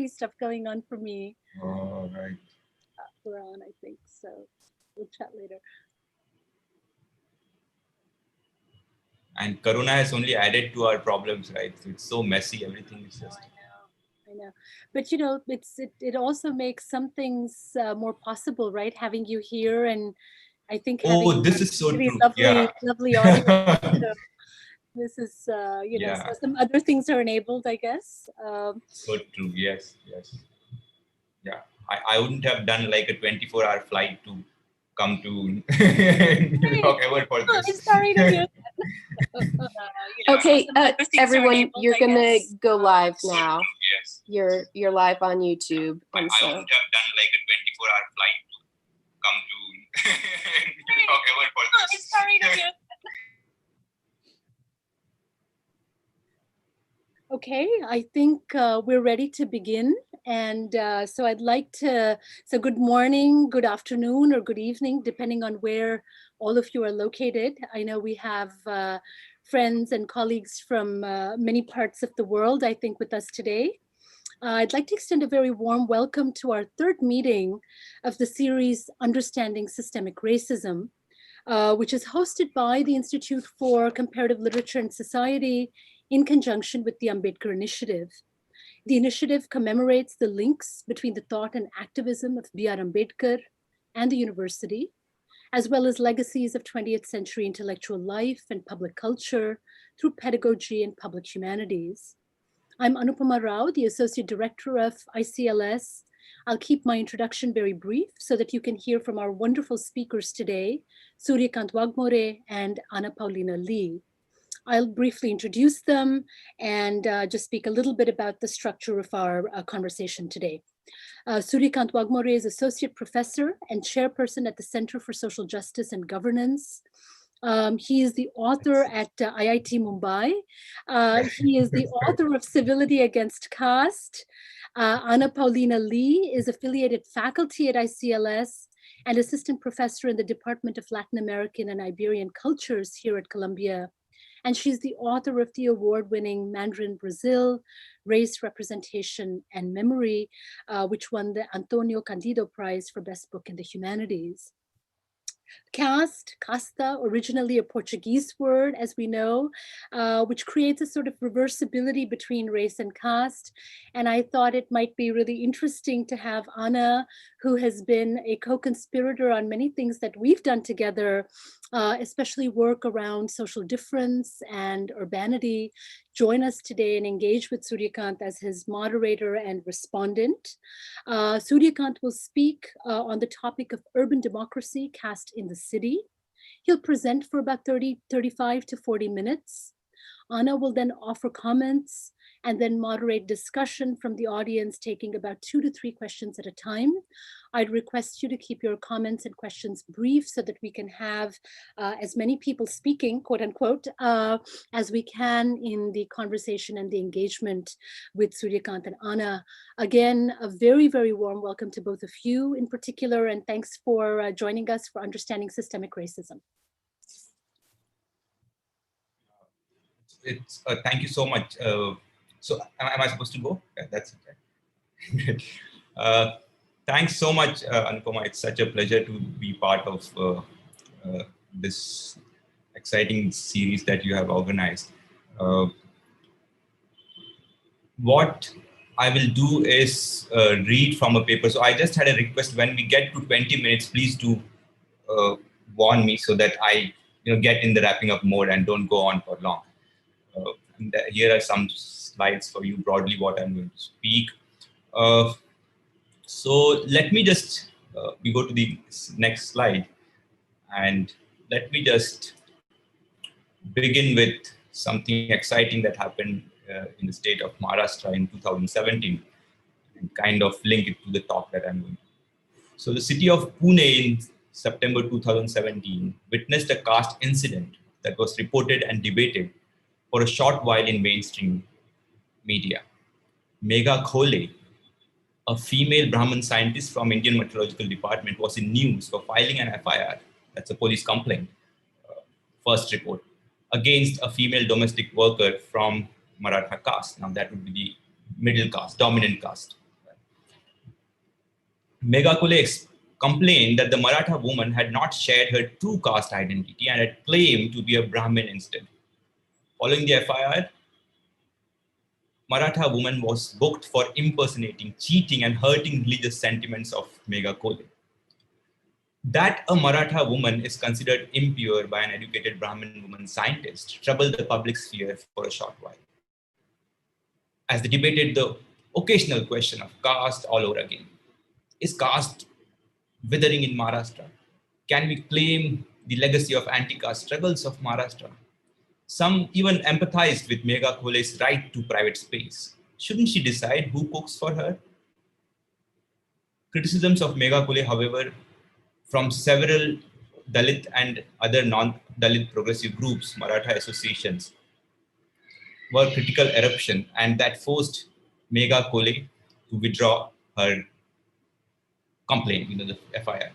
Stuff going on for me. Oh, right. We're on, I think. So we'll chat later. And Corona has only added to our problems, right? It's so messy. Everything is just. I know, but it also makes some things more possible, right? Having you here, and I think having Oh, this is so really true. lovely, Yeah. lovely audience. So this is, Yeah. so some other things are enabled, I guess. So true. Yes. Yes. Yeah. I wouldn't have done like a 24-hour flight to come to New Hey, York ever for I'm this. sorry to hear. Okay, everyone, you're gonna go live now. Yes. You're live on YouTube, I and so wouldn't have done like a 24-hour flight to come to New York ever for this. I'm sorry to hear. Okay, I think we're ready to begin. And so I'd like to, so good morning, good afternoon, or good evening, depending on where all of you are located. I know we have friends and colleagues from many parts of the world, I think, with us today. I'd like to extend a very warm welcome to our third meeting of the series Understanding Systemic Racism, which is hosted by the Institute for Comparative Literature and Society in conjunction with the Ambedkar Initiative. The initiative commemorates the links between the thought and activism of B.R. Ambedkar and the university, as well as legacies of 20th century intellectual life and public culture through pedagogy and public humanities. I'm Anupama Rao, the Associate Director of ICLS. I'll keep my introduction very brief so that you can hear from our wonderful speakers today, Suryakant Waghmore and Ana Paulina Lee. I'll briefly introduce them and just speak a little bit about the structure of our conversation today. Suryakant Waghmore is Associate Professor and Chairperson at the Center for Social Justice and Governance. He is the author at IIT Mumbai. He is the author of Civility Against Caste. Ana Paulina Lee is affiliated faculty at ICLS and assistant professor in the Department of Latin American and Iberian Cultures here at Columbia. And she's the author of the award-winning Mandarin Brazil, Race, Representation, and Memory, which won the Antonio Candido Prize for Best Book in the Humanities. Caste, casta, originally a Portuguese word, as we know, which creates a sort of reversibility between race and caste. And I thought it might be really interesting to have Ana, who has been a co-conspirator on many things that we've done together, especially work around social difference and urbanity, join us today and engage with Suryakant as his moderator and respondent. Suryakant will speak on the topic of urban democracy, caste in the city. He'll present for about 35 to 40 minutes. Ana will then offer comments and then moderate discussion from the audience, taking about 2 to 3 questions at a time. I'd request you to keep your comments and questions brief so that we can have as many people speaking, quote unquote, as we can in the conversation and the engagement with Suryakant and Ana. Again, a very, very warm welcome to both of you in particular, and thanks for joining us for Understanding Systemic Racism. It's thank you so much. So am I supposed to go? Yeah, that's okay. Thanks so much, Anupama. It's such a pleasure to be part of this exciting series that you have organized. What I will do is read from a paper. So I just had a request: when we get to 20 minutes, please do warn me so that I get in the wrapping up mode and don't go on for long. Here are some slides for you broadly what I'm going to speak. So let me just, we go to the next slide, and let me just begin with something exciting that happened in the state of Maharashtra in 2017 and kind of link it to the talk that I'm going to. So the city of Pune in September 2017 witnessed a caste incident that was reported and debated for a short while in mainstream media. Megha Khole, a female Brahmin scientist from Indian Meteorological Department, was in news for filing an FIR, that's a police complaint, first report, against a female domestic worker from Maratha caste. Now that would be the middle caste, dominant caste. Megha Kole complained that the Maratha woman had not shared her true caste identity and had claimed to be a Brahmin instead. Following the FIR, Maratha woman was booked for impersonating, cheating, and hurting religious sentiments of Megha Kole. That a Maratha woman is considered impure by an educated Brahmin woman scientist troubled the public sphere for a short while, as they debated the occasional question of caste all over again. Is caste withering in Maharashtra? Can we claim the legacy of anti-caste struggles of Maharashtra? Some even empathized with Megha Kole's right to private space. Shouldn't she decide who cooks for her? Criticisms of Megha Kole, however, from several Dalit and other non-Dalit progressive groups, Maratha associations, were critical eruption, and that forced Megha Kole to withdraw her complaint, the FIR.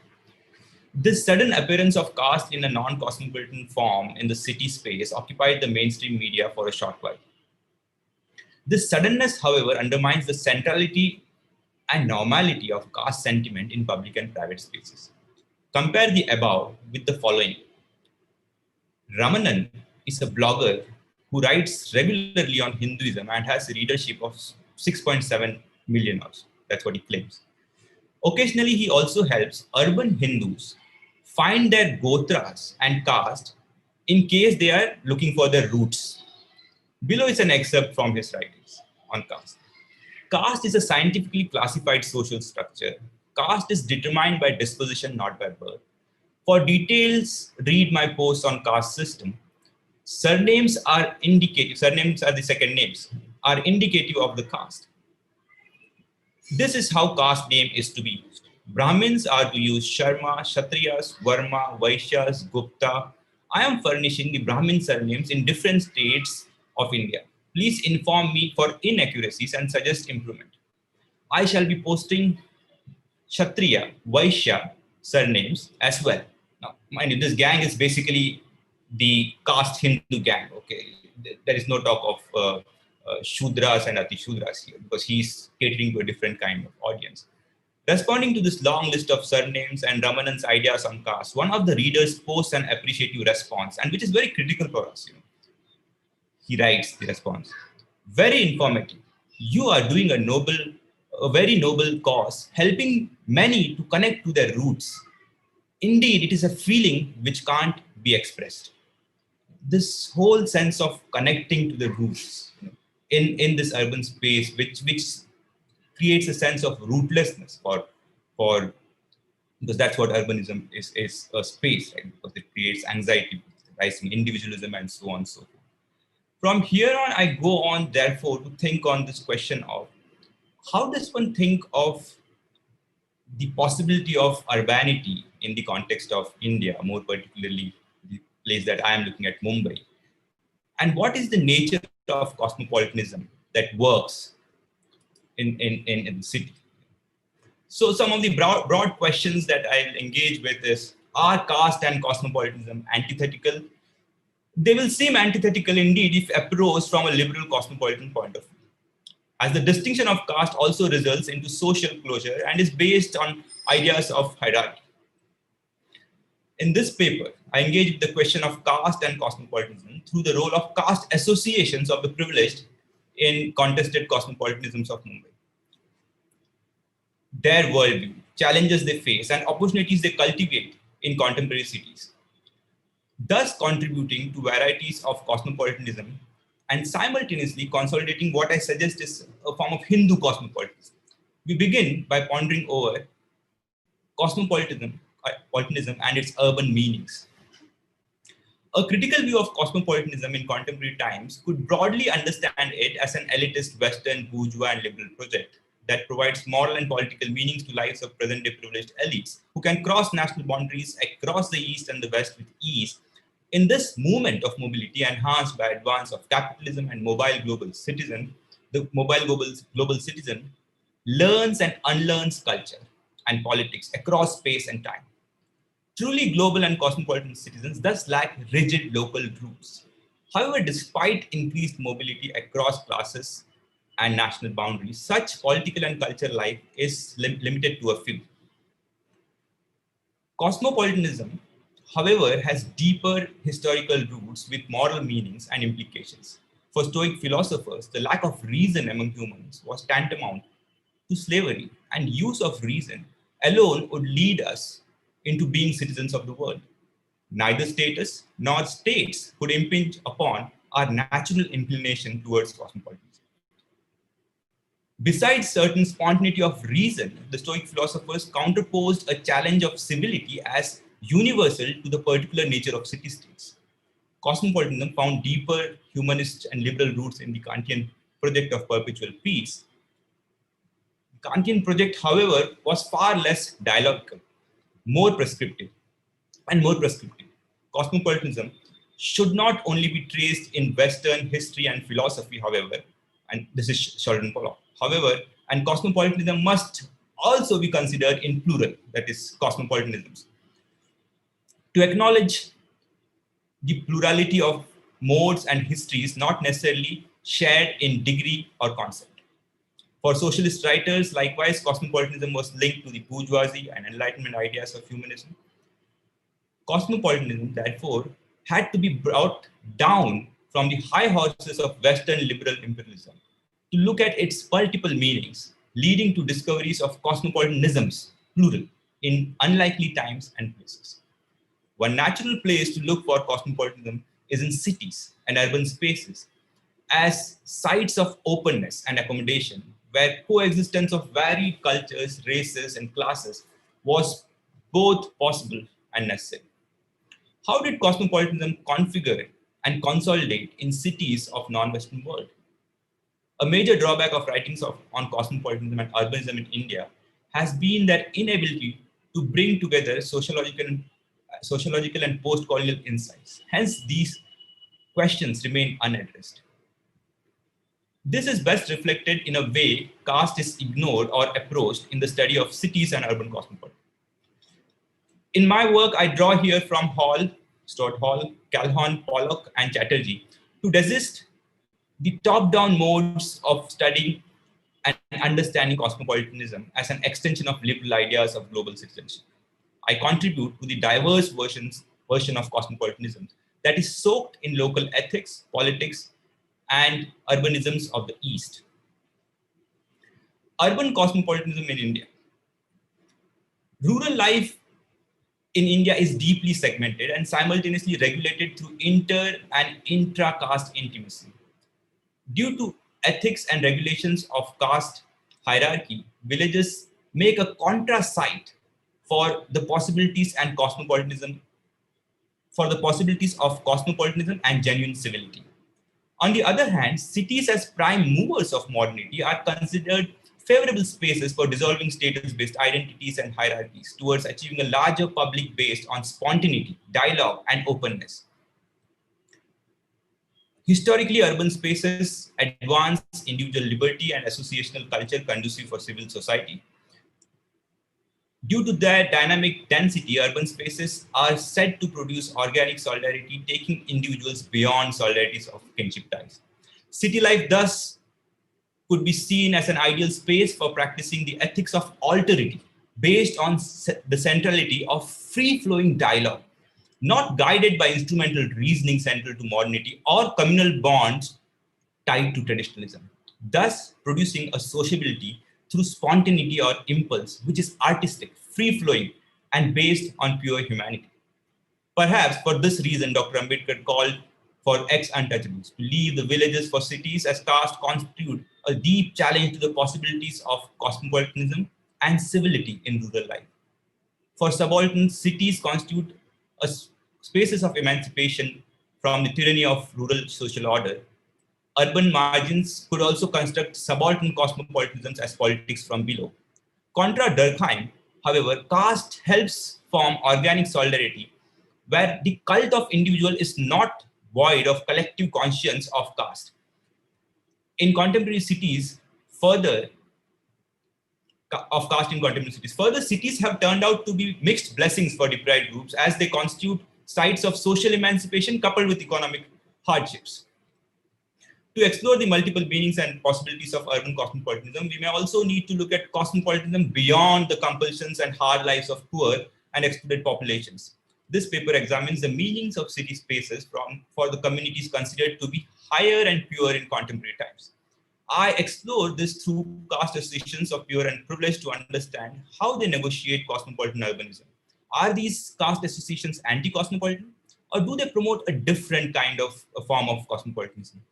This sudden appearance of caste in a non-cosmopolitan form in the city space occupied the mainstream media for a short while. This suddenness, however, undermines the centrality and normality of caste sentiment in public and private spaces. Compare the above with the following. Ramanan is a blogger who writes regularly on Hinduism and has a readership of 6.7 million or so. That's what he claims. Occasionally, he also helps urban Hindus find their gotras and caste in case they are looking for their roots. Below is an excerpt from his writings on caste. Caste is a scientifically classified social structure. Caste is determined by disposition, not by birth. For details, read my post on caste system. Surnames are indicative, surnames are the second names, are indicative of the caste. This is how caste name is to be used. Brahmins are to use Sharma, Kshatriyas, Varma, Vaishyas, Gupta. I am furnishing the Brahmin surnames in different states of India. Please inform me for inaccuracies and suggest improvement. I shall be posting Kshatriya, Vaishya surnames as well. Now, mind you, this gang is basically the caste Hindu gang. Okay, there is no talk of Shudras and Atishudras here because he's catering to a different kind of audience. Responding to this long list of surnames and Ramanan's ideas on caste, one of the readers posts an appreciative response, and which is very critical for us. He writes the response: very informative. You are doing a very noble cause, helping many to connect to their roots. Indeed, it is a feeling which can't be expressed. This whole sense of connecting to the roots in this urban space, which creates a sense of rootlessness for because that's what urbanism is a space, right? Because it creates anxiety, rising individualism, and so on and so forth. From here on, I go on, therefore, to think on this question of how does one think of the possibility of urbanity in the context of India, more particularly the place that I am looking at, Mumbai, and what is the nature of cosmopolitanism that works in the city. So some of the broad questions that I'll engage with is, are caste and cosmopolitanism antithetical? They will seem antithetical indeed if approached from a liberal cosmopolitan point of view, as the distinction of caste also results into social closure and is based on ideas of hierarchy. In this paper, I engage with the question of caste and cosmopolitanism through the role of caste associations of the privileged in contested cosmopolitanisms of Mumbai. Their worldview, challenges they face, and opportunities they cultivate in contemporary cities, thus contributing to varieties of cosmopolitanism and simultaneously consolidating what I suggest is a form of Hindu cosmopolitanism. We begin by pondering over cosmopolitanism and its urban meanings. A critical view of cosmopolitanism in contemporary times could broadly understand it as an elitist Western bourgeois and liberal project that provides moral and political meanings to lives of present-day privileged elites who can cross national boundaries across the East and the West with ease. In this movement of mobility enhanced by advance of capitalism and mobile global citizen, the mobile global citizen learns and unlearns culture and politics across space and time. Truly global and cosmopolitan citizens thus lack rigid local roots. However, despite increased mobility across classes and national boundaries, such political and cultural life is limited to a few. Cosmopolitanism, however, has deeper historical roots with moral meanings and implications. For Stoic philosophers, the lack of reason among humans was tantamount to slavery, and use of reason alone would lead us into being citizens of the world. Neither status nor states could impinge upon our natural inclination towards cosmopolitanism. Besides certain spontaneity of reason, the Stoic philosophers counterposed a challenge of civility as universal to the particular nature of city-states. Cosmopolitanism found deeper humanist and liberal roots in the Kantian project of perpetual peace. The Kantian project, however, was far less dialogical, more prescriptive, and more prescriptive. Cosmopolitanism should not only be traced in Western history and philosophy, however, and this is Sheldon Pollock. However, and cosmopolitanism must also be considered in plural, that is, cosmopolitanisms. To acknowledge the plurality of modes and histories not necessarily shared in degree or concept. For socialist writers, likewise, cosmopolitanism was linked to the bourgeoisie and Enlightenment ideas of humanism. Cosmopolitanism, therefore, had to be brought down from the high horses of Western liberal imperialism to look at its multiple meanings, leading to discoveries of cosmopolitanisms, plural, in unlikely times and places. One natural place to look for cosmopolitanism is in cities and urban spaces as sites of openness and accommodation, where coexistence of varied cultures, races, and classes was both possible and necessary. How did cosmopolitanism configure and consolidate in cities of non-Western world? A major drawback of writings on cosmopolitanism and urbanism in India has been their inability to bring together sociological and post-colonial insights. Hence, these questions remain unaddressed. This is best reflected in a way caste is ignored or approached in the study of cities and urban cosmopolitanism. In my work, I draw here from Stuart Hall, Calhoun, Pollock, and Chatterjee to desist the top-down modes of studying and understanding cosmopolitanism as an extension of liberal ideas of global citizenship. I contribute to the diverse version of cosmopolitanism that is soaked in local ethics, politics, and urbanisms of the East. Urban cosmopolitanism in India. Rural life in India is deeply segmented and simultaneously regulated through inter and intra-caste intimacy. Due to ethics and regulations of caste hierarchy, villages make a contrast site for the possibilities and cosmopolitanism, and genuine civility. On the other hand, cities as prime movers of modernity are considered favorable spaces for dissolving status-based identities and hierarchies towards achieving a larger public based on spontaneity, dialogue, and openness. Historically, urban spaces advance individual liberty and associational culture conducive for civil society. Due to their dynamic density, urban spaces are said to produce organic solidarity, taking individuals beyond solidarities of kinship ties. City life thus could be seen as an ideal space for practicing the ethics of alterity based on the centrality of free-flowing dialogue, not guided by instrumental reasoning central to modernity or communal bonds tied to traditionalism, thus producing a sociability through spontaneity or impulse, which is artistic, free-flowing, and based on pure humanity. Perhaps for this reason, Dr. Ambedkar called for ex-untouchables to leave the villages for cities, as caste constitute a deep challenge to the possibilities of cosmopolitanism and civility in rural life. For subalterns, cities constitute spaces of emancipation from the tyranny of rural social order. Urban margins could also construct subaltern cosmopolitanisms as politics from below. Contra Durkheim, however, caste helps form organic solidarity, where the cult of individual is not void of collective conscience of caste. In contemporary cities, further, cities have turned out to be mixed blessings for deprived groups as they constitute sites of social emancipation coupled with economic hardships. To explore the multiple meanings and possibilities of urban cosmopolitanism, we may also need to look at cosmopolitanism beyond the compulsions and hard lives of poor and excluded populations. This paper examines the meanings of city spaces for the communities considered to be higher and pure in contemporary times. I explore this through caste associations of pure and privileged to understand how they negotiate cosmopolitan urbanism. Are these caste associations anti-cosmopolitan, or do they promote a different kind of a form of cosmopolitanism?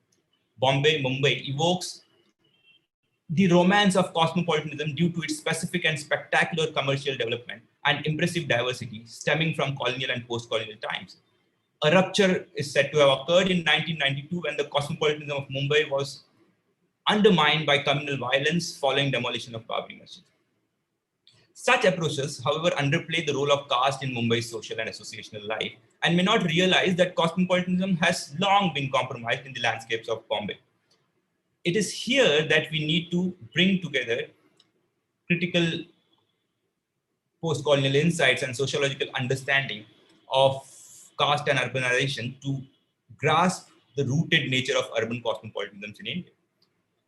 Bombay, Mumbai evokes the romance of cosmopolitanism due to its specific and spectacular commercial development and impressive diversity stemming from colonial and post-colonial times. A rupture is said to have occurred in 1992 when the cosmopolitanism of Mumbai was undermined by communal violence following demolition of Babri Masjid. Such approaches, however, underplay the role of caste in Mumbai's social and associational life and may not realize that cosmopolitanism has long been compromised in the landscapes of Bombay. It is here that we need to bring together critical post-colonial insights and sociological understanding of caste and urbanization to grasp the rooted nature of urban cosmopolitanism in India.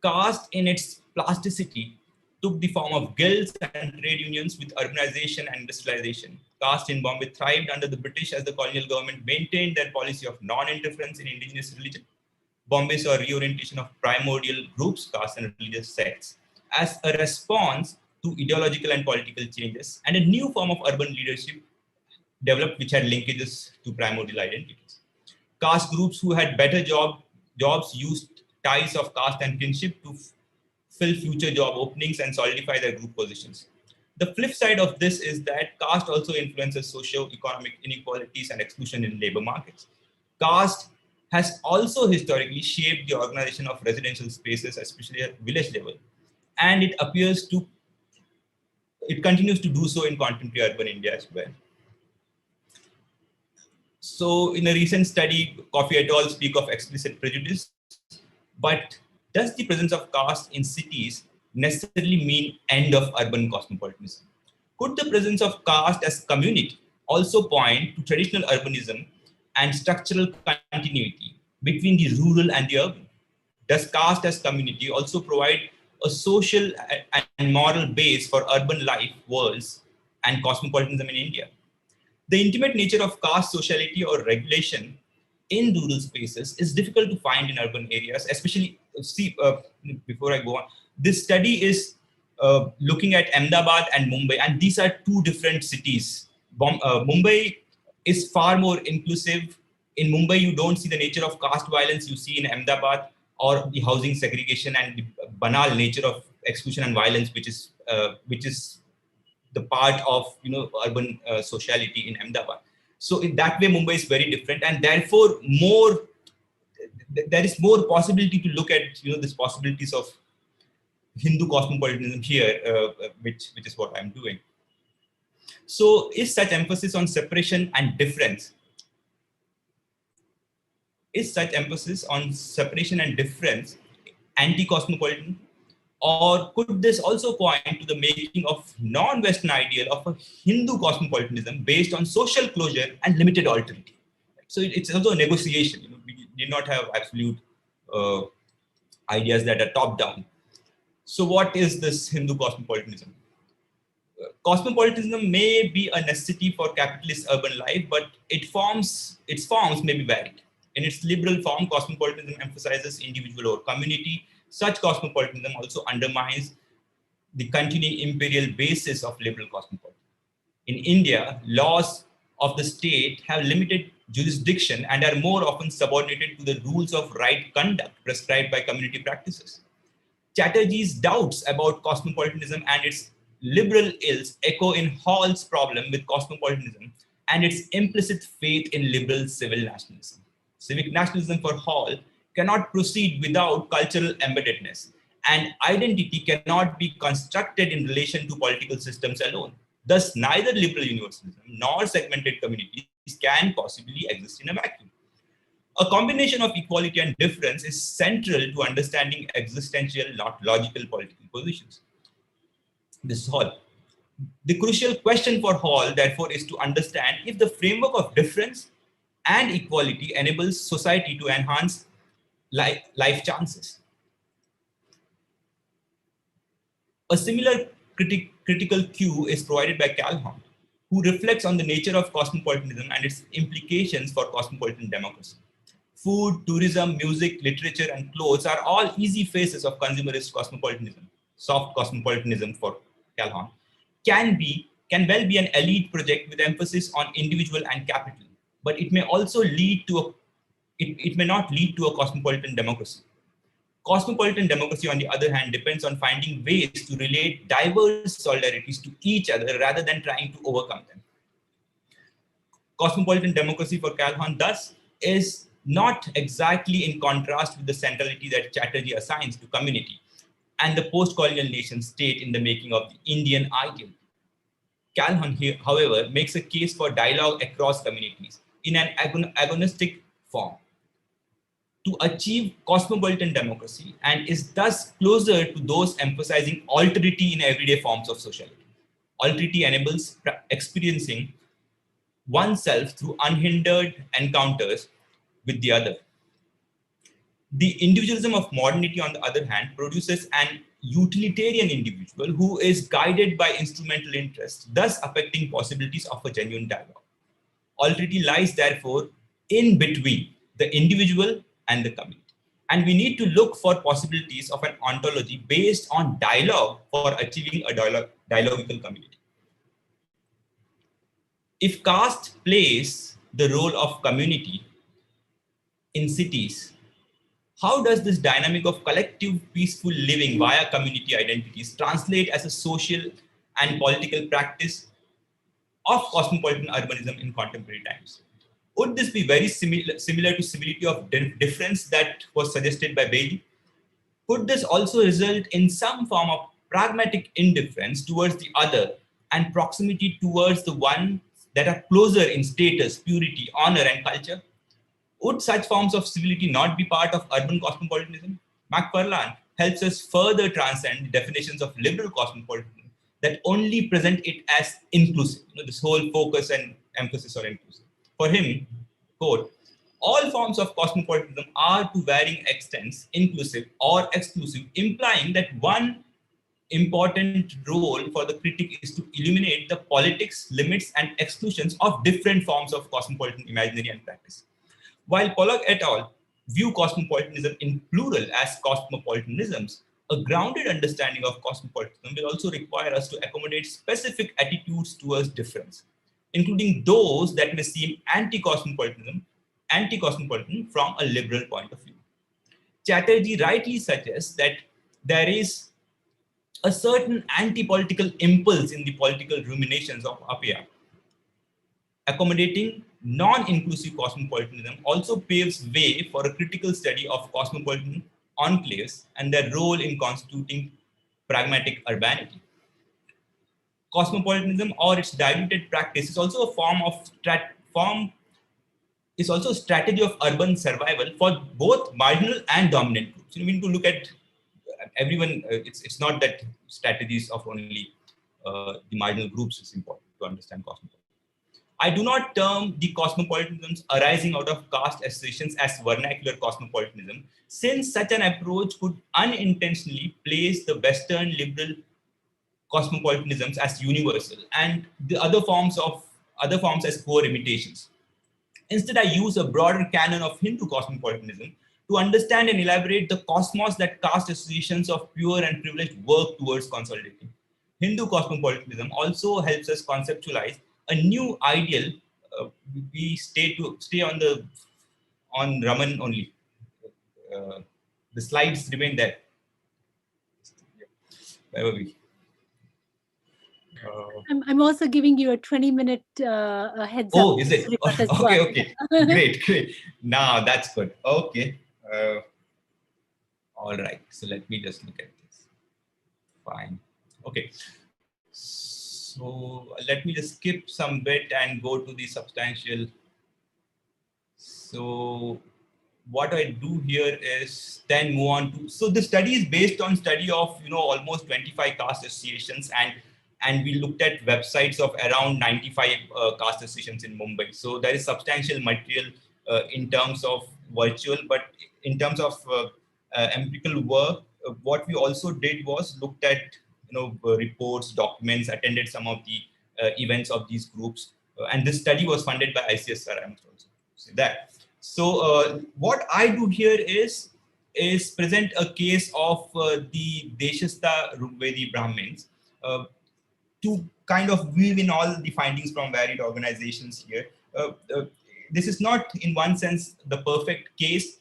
Caste in its plasticity took the form of guilds and trade unions with urbanization and industrialization. Caste in Bombay thrived under the British as the colonial government maintained their policy of non-interference in indigenous religion. Bombay saw reorientation of primordial groups, castes and religious sects as a response to ideological and political changes, and a new form of urban leadership developed which had linkages to primordial identities. Caste groups who had better jobs used ties of caste and kinship to fill future job openings and solidify their group positions. The flip side of this is that caste also influences socio-economic inequalities and exclusion in labor markets. Caste has also historically shaped the organization of residential spaces, especially at village level, and it continues to do so in contemporary urban India as well. So in a recent study, Coffey et al. Speak of explicit prejudice, but does the presence of caste in cities necessarily mean end of urban cosmopolitanism? Could the presence of caste as community also point to traditional urbanism and structural continuity between the rural and the urban? Does caste as community also provide a social and moral base for urban life, worlds, and cosmopolitanism in India? The intimate nature of caste sociality or regulation in rural spaces is difficult to find in urban areas, especially, before I go on, this study is looking at Ahmedabad and Mumbai, and these are two different cities. Mumbai is far more inclusive. In Mumbai, you don't see the nature of caste violence you see in Ahmedabad, or the housing segregation and the banal nature of exclusion and violence, which is the part of urban sociality in Ahmedabad. So in that way, Mumbai is very different, and therefore there is more possibility to look at these possibilities of Hindu cosmopolitanism here, which is what I'm doing. So is such emphasis on separation and difference? Is such emphasis on separation and difference anti-cosmopolitan? Or could this also point to the making of non-Western ideal of a Hindu cosmopolitanism based on social closure and limited alterity? So it's also a negotiation. We did not have absolute ideas that are top-down. So what is this Hindu cosmopolitanism? Cosmopolitanism may be a necessity for capitalist urban life, but its forms may be varied. In its liberal form, cosmopolitanism emphasizes individual or community. Such cosmopolitanism also undermines the continuing imperial basis of liberal cosmopolitanism. In India, laws of the state have limited jurisdiction and are more often subordinated to the rules of right conduct prescribed by community practices. Chatterjee's doubts about cosmopolitanism and its liberal ills echo in Hall's problem with cosmopolitanism and its implicit faith in liberal civil nationalism. Civic nationalism for Hall cannot proceed without cultural embeddedness, and identity cannot be constructed in relation to political systems alone. Thus, neither liberal universalism nor segmented communities can possibly exist in a vacuum. A combination of equality and difference is central to understanding existential, not logical political positions. This is Hall. The crucial question for Hall, therefore, is to understand if the framework of difference and equality enables society to enhance life chances. A similar critical cue is provided by Calhoun, who reflects on the nature of cosmopolitanism and its implications for cosmopolitan democracy. Food, tourism, music, literature, and clothes are all easy faces of consumerist cosmopolitanism. Soft cosmopolitanism for Calhoun can well be an elite project with emphasis on individual and capital, but it may also lead to it may not lead to a cosmopolitan democracy. Cosmopolitan democracy, on the other hand, depends on finding ways to relate diverse solidarities to each other rather than trying to overcome them. Cosmopolitan democracy for Calhoun, thus, is not exactly in contrast with the centrality that Chatterjee assigns to community and the post-colonial nation state in the making of the Indian ideal. Calhoun, here, however, makes a case for dialogue across communities in an agonistic form to achieve cosmopolitan democracy, and is thus closer to those emphasizing alterity in everyday forms of sociality. Alterity enables experiencing oneself through unhindered encounters with the other. The individualism of modernity, on the other hand, produces an utilitarian individual who is guided by instrumental interests, thus affecting possibilities of a genuine dialogue. Alterity lies, therefore, in between the individual and the community. And we need to look for possibilities of an ontology based on dialogue for achieving a dialogical community. If caste plays the role of community in cities, how does this dynamic of collective peaceful living via community identities translate as a social and political practice of cosmopolitan urbanism in contemporary times? Would this be very similar to civility of difference that was suggested by Bailey? Could this also result in some form of pragmatic indifference towards the other and proximity towards the one that are closer in status, purity, honor, and culture? Would such forms of civility not be part of urban cosmopolitanism? McFarlane helps us further transcend the definitions of liberal cosmopolitanism that only present it as inclusive. This whole focus and emphasis on inclusive. For him, quote, all forms of cosmopolitanism are to varying extents inclusive or exclusive, implying that one important role for the critic is to illuminate the politics, limits, and exclusions of different forms of cosmopolitan imaginary and practice. While Pollock et al. View cosmopolitanism in plural as cosmopolitanisms, a grounded understanding of cosmopolitanism will also require us to accommodate specific attitudes towards difference, including those that may seem anti-cosmopolitan from a liberal point of view. Chatterjee rightly suggests that there is a certain anti-political impulse in the political ruminations of Appia. Accommodating non-inclusive cosmopolitanism also paves way for a critical study of cosmopolitan enclaves and their role in constituting pragmatic urbanity. Cosmopolitanism or its diluted practice is also a strategy of urban survival for both marginal and dominant groups. We need to look at everyone. It's not that strategies of only the marginal groups is important to understand cosmopolitanism. I do not term the cosmopolitanisms arising out of caste associations as vernacular cosmopolitanism, since such an approach could unintentionally place the Western liberal cosmopolitanisms as universal and the other forms as poor imitations. Instead, I use a broader canon of Hindu cosmopolitanism to understand and elaborate the cosmos that caste associations of pure and privileged work towards consolidating. Hindu cosmopolitanism also helps us conceptualize a new ideal. We stay on Raman only. The slides remain there. Where were we? I'm also giving you a 20-minute heads up. Oh, is it? Okay, okay. Great. Now that's good. Okay. All right. So let me just look at this. Fine. Okay. So let me just skip some bit and go to the substantial. So what I do here is then move on to, so the study is based on study of, almost 25 caste associations, and we looked at websites of around 95 caste associations in Mumbai. So there is substantial material in terms of virtual, but in terms of empirical work, what we also did was looked at reports, documents, attended some of the events of these groups. And this study was funded by ICSR, I must also say that. So what I do here is present a case of the Deshastha Rigvedi Brahmins to kind of weave in all the findings from varied organizations here. This is not in one sense the perfect case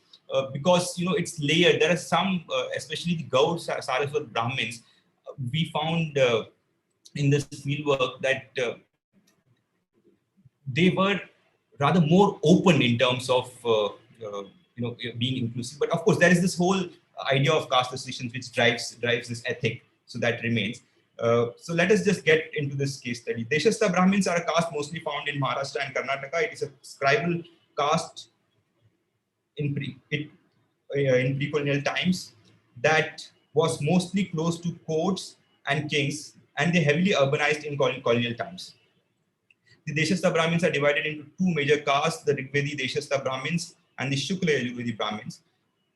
because it's layered. There are some, especially the Gaud Saraswat Brahmins, we found in this fieldwork that they were rather more open in terms of being inclusive. But of course, there is this whole idea of caste associations which drives this ethic, so that remains. So let us just get into this case study. Deshastha Brahmins are a caste mostly found in Maharashtra and Karnataka. It is a scribal caste in pre-colonial times that was mostly close to courts and kings, and they heavily urbanized in colonial times. The Deshastha Brahmins are divided into two major castes, the Rigvedi Deshastha Brahmins and the Shukla Yajurvedi Brahmins.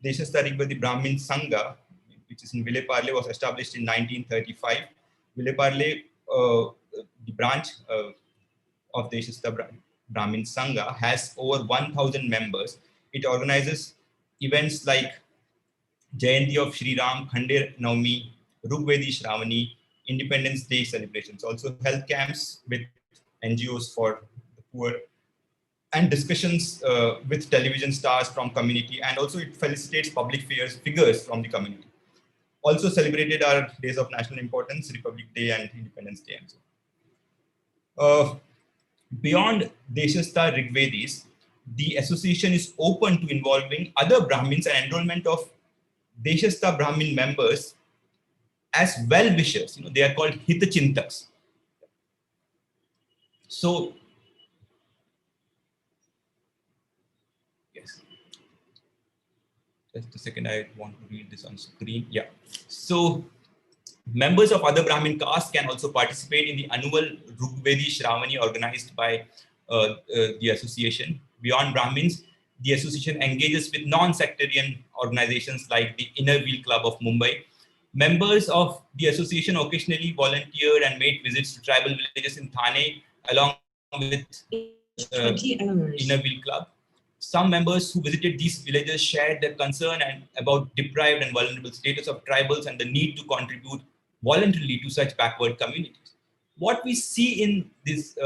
Deshastha Rigvedi Brahmin Sangha, which is in Vileparle, was established in 1935. Vileparle, the branch of Deshastha Brahmin Sangha, has over 1,000 members. It organizes events like Jayanti of Sri Ram, Khande Navami, Rigvedi Shravani, Independence Day celebrations, also health camps with NGOs for the poor, and discussions with television stars from community, and also it felicitates public figures from the community. Also celebrated are days of national importance, Republic Day and Independence Day and so. Beyond Deshastha Rigvedis, the association is open to involving other Brahmins and enrollment of Deshastha Brahmin members as well-wishers. They are called Hitachintaks. So, yes. Just a second, I want to read this on screen. Yeah. So, members of other Brahmin castes can also participate in the annual Rigvedi Shravani organized by the association. Beyond Brahmins, the association engages with non-sectarian organizations like the Inner Wheel Club of Mumbai. Members of the association occasionally volunteered and made visits to tribal villages in Thane along with Inner Wheel Club. Some members who visited these villages shared their concern about deprived and vulnerable status of tribals and the need to contribute voluntarily to such backward communities. What we see in this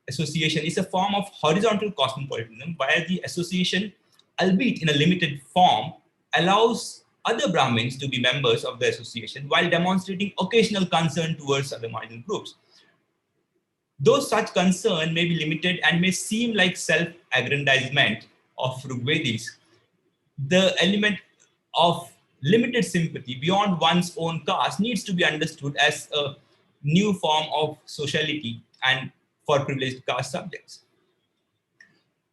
association is a form of horizontal cosmopolitanism, where the association, albeit in a limited form, allows other Brahmins to be members of the association while demonstrating occasional concern towards other marginal groups. Though such concern may be limited and may seem like self-aggrandizement of Rigvedis, the element of limited sympathy beyond one's own caste needs to be understood as a new form of sociality and for privileged caste subjects.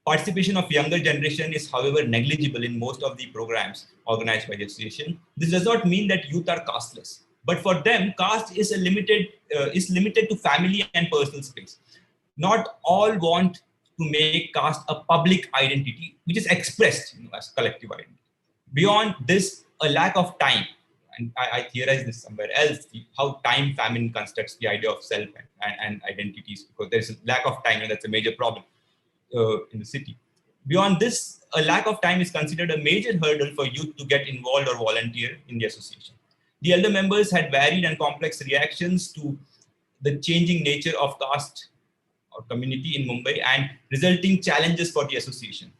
Participation of younger generation is, however, negligible in most of the programs organized by the association. This does not mean that youth are casteless, but for them, caste is limited to family and personal space. Not all want to make caste a public identity, which is expressed as collective identity. Beyond this, a lack of time, and I theorize this somewhere else, how time famine constructs the idea of self and identities, because there's a lack of time, and that's a major problem in the city. Beyond this, a lack of time is considered a major hurdle for youth to get involved or volunteer in the association. The elder members had varied and complex reactions to the changing nature of caste or community in Mumbai and resulting challenges for the association.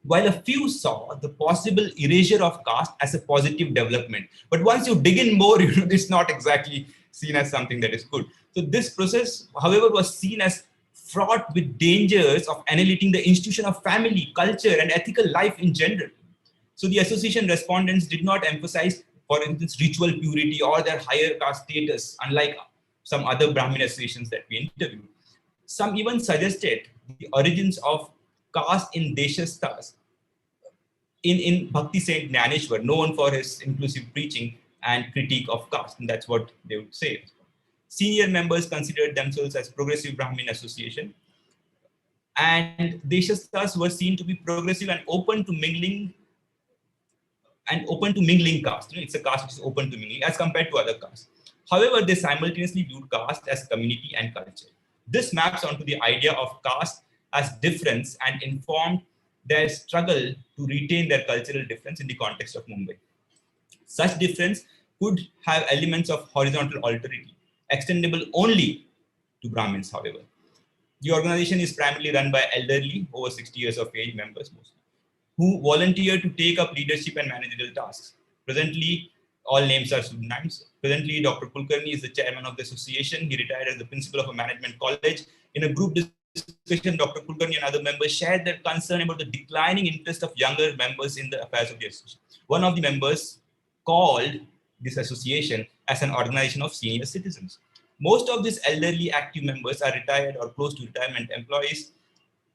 While a few saw the possible erasure of caste as a positive development, but once you dig in more, it's not exactly seen as something that is good. So this process, however, was seen as fraught with dangers of annihilating the institution of family, culture, and ethical life in general. So the association respondents did not emphasize, for instance, ritual purity or their higher caste status, unlike some other Brahmin associations that we interviewed. Some even suggested the origins of caste in Deshasthas in Bhakti Saint Jnaneshwar, known for his inclusive preaching and critique of caste, and that's what they would say. Senior members considered themselves as progressive Brahmin association, and Deshasthas were seen to be progressive and open to mingling caste. It's a caste which is open to mingling as compared to other castes. However, they simultaneously viewed caste as community and culture. This maps onto the idea of caste as difference and informed their struggle to retain their cultural difference in the context of Mumbai. Such difference could have elements of horizontal alterity, extendable only to Brahmins, however. The organization is primarily run by elderly, over 60 years of age members mostly, who volunteer to take up leadership and managerial tasks. Presently, all names are pseudonyms. Presently, Dr. Kulkarni is the chairman of the association. He retired as the principal of a management college. In a group discussion, Dr. Kulkarni and other members shared their concern about the declining interest of younger members in the affairs of the association. One of the members called this association as an organization of senior citizens. Most of these elderly active members are retired or close to retirement employees.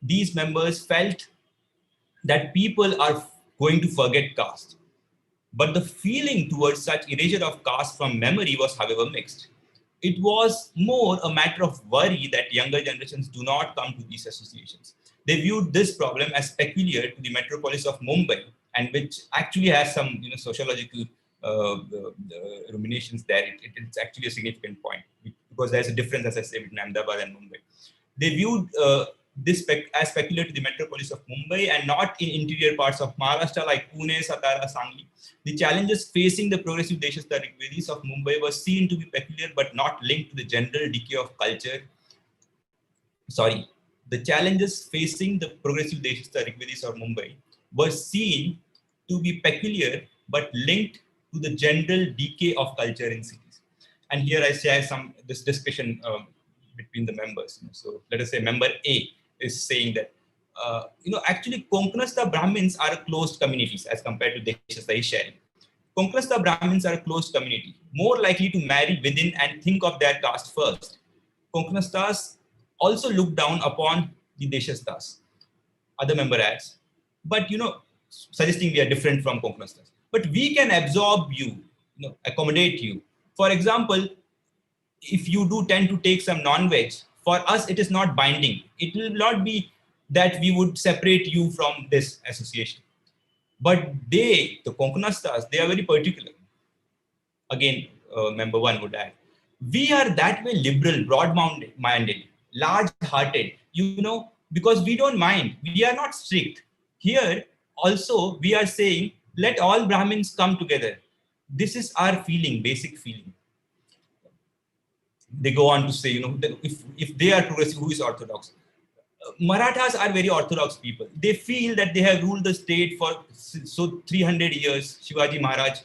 These members felt that people are going to forget caste. But the feeling towards such erasure of caste from memory was, however, mixed. It was more a matter of worry that younger generations do not come to these associations. They viewed this problem as peculiar to the metropolis of Mumbai, and which actually has some sociological ruminations there. It's actually a significant point because there's a difference, as I say, between Ahmedabad and Mumbai. They viewed this as peculiar to the metropolis of Mumbai and not in interior parts of Maharashtra like Pune, Satara, Sangli. The challenges facing the progressive Deshastha Rigvedis of Mumbai were seen to be peculiar but not linked to the general decay of culture. The challenges facing the progressive Deshastha Rigvedis of Mumbai were seen to be peculiar but linked to the general decay of culture in cities. And here I share this discussion between the members. So let us say member A is saying that actually Konkanastha Brahmins are closed communities as compared to Deshastha sharing. Konkanastha Brahmins are a closed community, more likely to marry within and think of their caste first. Konkanasthas also look down upon the Deshasthas. Other member adds, but suggesting we are different from Konkanasthas. But we can absorb you, accommodate you. For example, if you do tend to take some non-veg, for us it is not binding. It will not be that we would separate you from this association. But the Konkanasthas, they are very particular. Again, member one would add, we are that way liberal, broad-minded, large-hearted, because we don't mind. We are not strict. Here also we are saying, let all Brahmins come together. This is our feeling, basic feeling. They go on to say, if they are progressive, who is orthodox? Marathas are very orthodox people. They feel that they have ruled the state for 300 years. Shivaji Maharaj,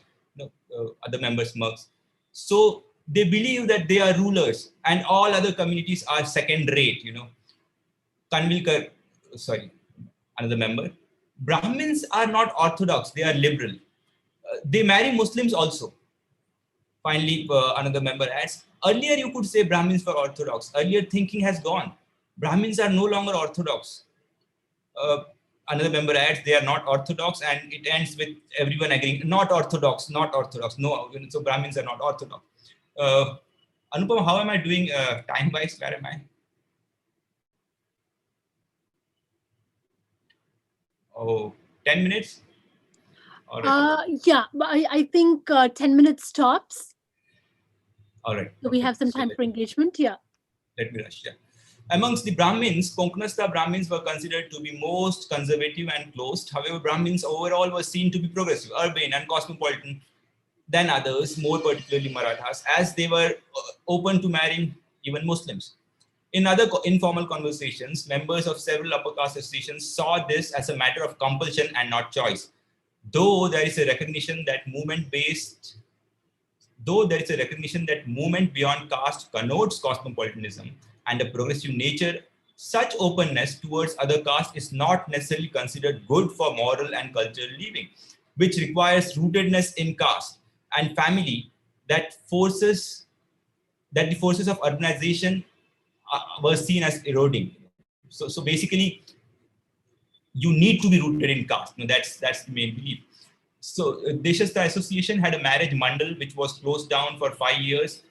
other members smirks. So they believe that they are rulers and all other communities are second rate. Kanvilkar, another member. Brahmins are not orthodox. They are liberal. They marry Muslims also. Finally, another member adds, earlier you could say Brahmins were orthodox. Earlier thinking has gone. Brahmins are no longer orthodox. Another member adds, they are not orthodox, and it ends with everyone agreeing, not orthodox, not orthodox. No, so Brahmins are not orthodox. Anupama, how am I doing time-wise? Where am I? Oh, 10 minutes? All right. Yeah, but I think 10 minutes tops. All right. So we have some time for engagement. Yeah. Let me rush. Yeah. Amongst the Brahmins, Konkanastha Brahmins were considered to be most conservative and closed. However, Brahmins overall were seen to be progressive, urban and cosmopolitan than others, more particularly Marathas, as they were open to marrying even Muslims. In other informal conversations, members of several upper caste associations saw this as a matter of compulsion and not choice. Though there is a recognition that movement beyond caste connotes cosmopolitanism and a progressive nature, such openness towards other castes is not necessarily considered good for moral and cultural living, which requires rootedness in caste and family that the forces of urbanization were seen as eroding. So basically, you need to be rooted in caste. That's the main belief. So Deshastha Association had a marriage mandal which was closed down for 5 years.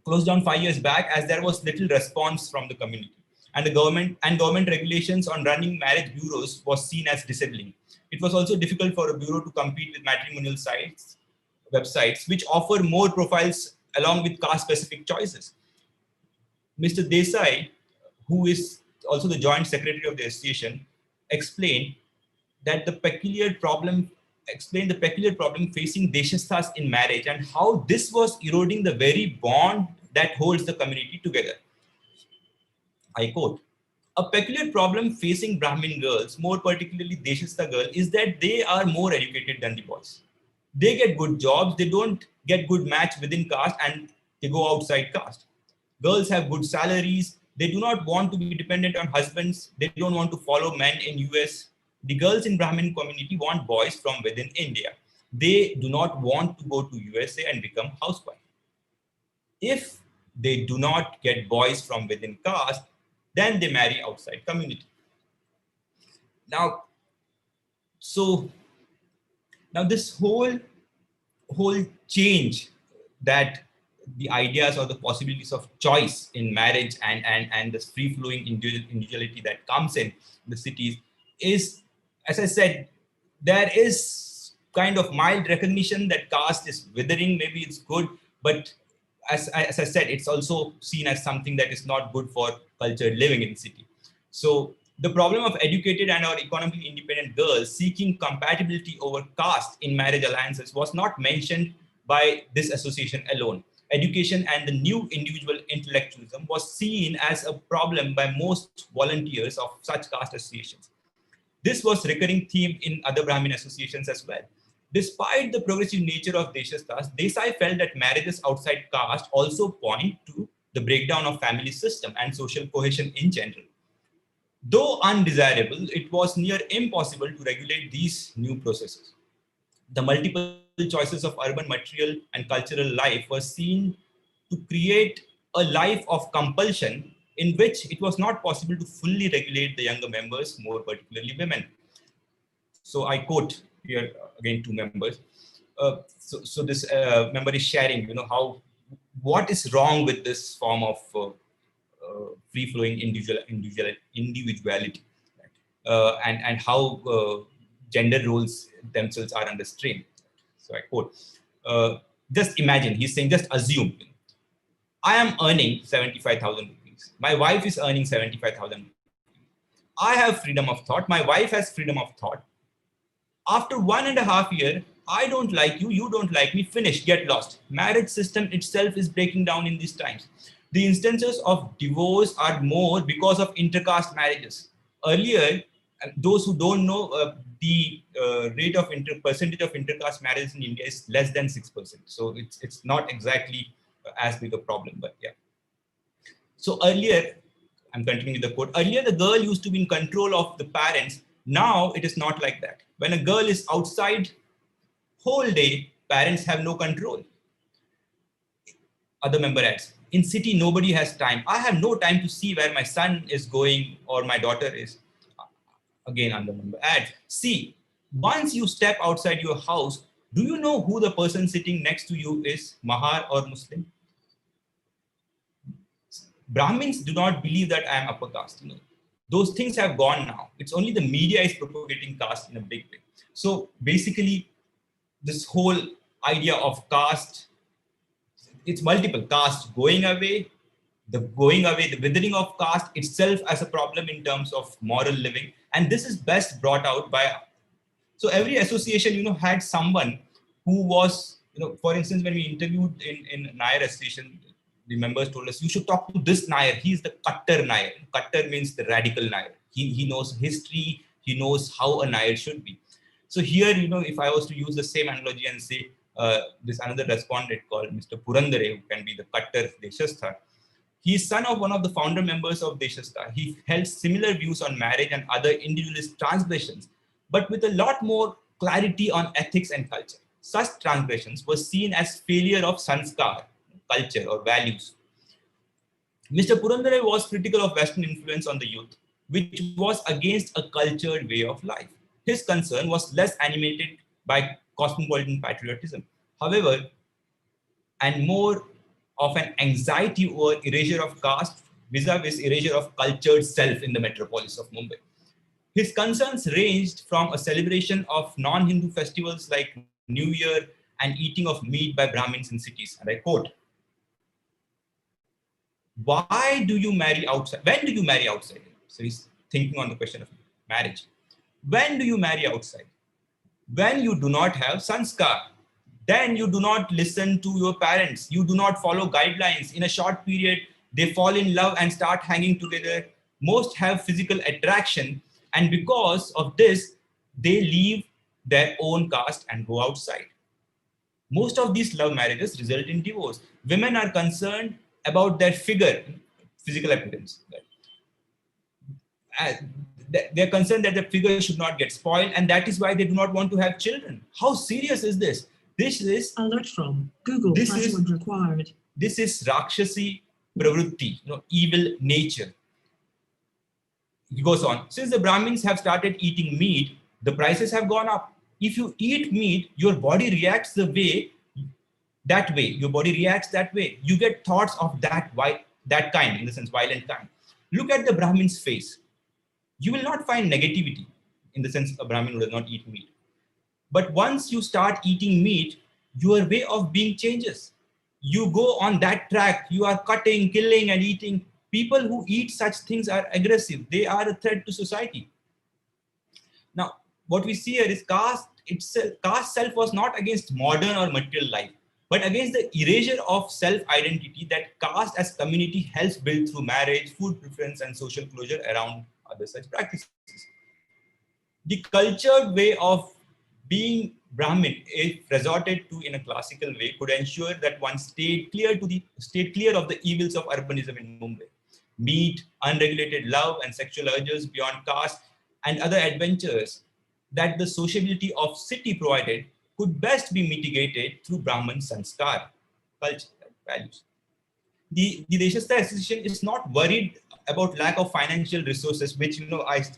Closed down 5 years back as there was little response from the community, and the government regulations on running marriage bureaus was seen as disabling. It was also difficult for a bureau to compete with matrimonial sites websites which offer more profiles along with caste-specific choices. Mr. Desai, who is also the joint secretary of the association, explained the peculiar problem facing Deshasthas in marriage and how this was eroding the very bond that holds the community together. I quote, "A peculiar problem facing Brahmin girls, more particularly Deshastha girls, is that they are more educated than the boys. They get good jobs, they don't get good match within caste and they go outside caste. Girls have good salaries, they do not want to be dependent on husbands, they don't want to follow men in US. The girls in Brahmin community want boys from within India. They do not want to go to USA and become housewife. If they do not get boys from within caste, then they marry outside community." Now, this whole change that the ideas or the possibilities of choice in marriage and this free-flowing individuality that comes in the cities is, as I said, there is kind of mild recognition that caste is withering. Maybe it's good, but as I said, it's also seen as something that is not good for cultured living in the city. So the problem of educated and or economically independent girls seeking compatibility over caste in marriage alliances was not mentioned by this association alone. Education and the new individual intellectualism was seen as a problem by most volunteers of such caste associations. This was a recurring theme in other Brahmin associations as well. Despite the progressive nature of Deshasthas, Desai felt that marriages outside caste also point to the breakdown of family system and social cohesion in general. Though undesirable, it was near impossible to regulate these new processes. The multiple choices of urban material and cultural life were seen to create a life of compulsion in which it was not possible to fully regulate the younger members, more particularly women. So I quote here again two members. So this member is sharing, what is wrong with this form of free-flowing individuality, right? And how gender roles themselves are under strain. So I quote, just imagine, he's saying, just assume, I am earning 75,000 rupees. My wife is earning 75,000. I have freedom of thought. My wife has freedom of thought. After 1.5 years, I don't like you, you don't like me, finish, get lost. Marriage system itself is breaking down in these times. The instances of divorce are more because of intercaste marriages. Earlier, those who don't know, the rate of percentage of intercaste marriages in India is less than 6%. So it's not exactly as big a problem, but yeah. So earlier, I'm continuing the quote, earlier the girl used to be in control of the parents. Now it is not like that. When a girl is outside whole day, parents have no control. Other member adds, in city, nobody has time. I have no time to see where my son is going or my daughter is. Again, other member adds, see, once you step outside your house, do you know who the person sitting next to you is, Mahar or Muslim? Brahmins do not believe that I am upper caste. Those things have gone now. It's only the media is propagating caste in a big way. So basically, this whole idea of caste, it's multiple. Caste going away, the withering of caste itself as a problem in terms of moral living. And this is best brought out by, so every association, had someone who was, for instance, when we interviewed in Nair association, the members told us, you should talk to this Nair. He's the Kattar Nair. Kattar means the radical Nair. He knows history. He knows how a Nair should be. So here, if I was to use the same analogy and say, this another respondent called Mr. Purandare, who can be the Kattar Deshastha, he is son of one of the founder members of Deshastha. He held similar views on marriage and other individualist transgressions, but with a lot more clarity on ethics and culture. Such transgressions were seen as failure of sanskar, culture or values. Mr. Purandare was critical of Western influence on the youth, which was against a cultured way of life. His concern was less animated by cosmopolitan patriotism, however, and more of an anxiety over erasure of caste vis-a-vis erasure of cultured self in the metropolis of Mumbai. His concerns ranged from a celebration of non-Hindu festivals like New Year and eating of meat by Brahmins in cities. And I quote, why do you marry outside? When do you marry outside? So he's thinking on the question of marriage. When do you marry outside? When you do not have sanskar. Then you do not listen to your parents. You do not follow guidelines. In a short period, they fall in love and start hanging together. Most have physical attraction. And because of this, they leave their own caste and go outside. Most of these love marriages result in divorce. Women are concerned about their figure, physical appearance. They're concerned that the figure should not get spoiled, and that is why they do not want to have children. How serious is this? This is alert from Google. Password required. This is Rakshasi Pravrutti, evil nature. He goes on. Since the Brahmins have started eating meat, the prices have gone up. If you eat meat, your body reacts that way. Your body reacts that way. You get thoughts of that kind, in the sense violent kind. Look at the Brahmin's face. You will not find negativity, in the sense a Brahmin who does not eat meat. But once you start eating meat, your way of being changes. You go on that track. You are cutting, killing, and eating. People who eat such things are aggressive. They are a threat to society. Now, what we see here is caste itself. Caste self was not against modern or material life, but against the erasure of self-identity that caste as community helps build through marriage, food preference, and social closure around other such practices. The cultured way of being Brahmin, if resorted to in a classical way, could ensure that one stayed clear of the evils of urbanism in Mumbai. Meat, unregulated love, and sexual urges beyond caste, and other adventures that the sociability of city provided could best be mitigated through Brahman sanskar, culture, values. The Deshastha Association is not worried about lack of financial resources, which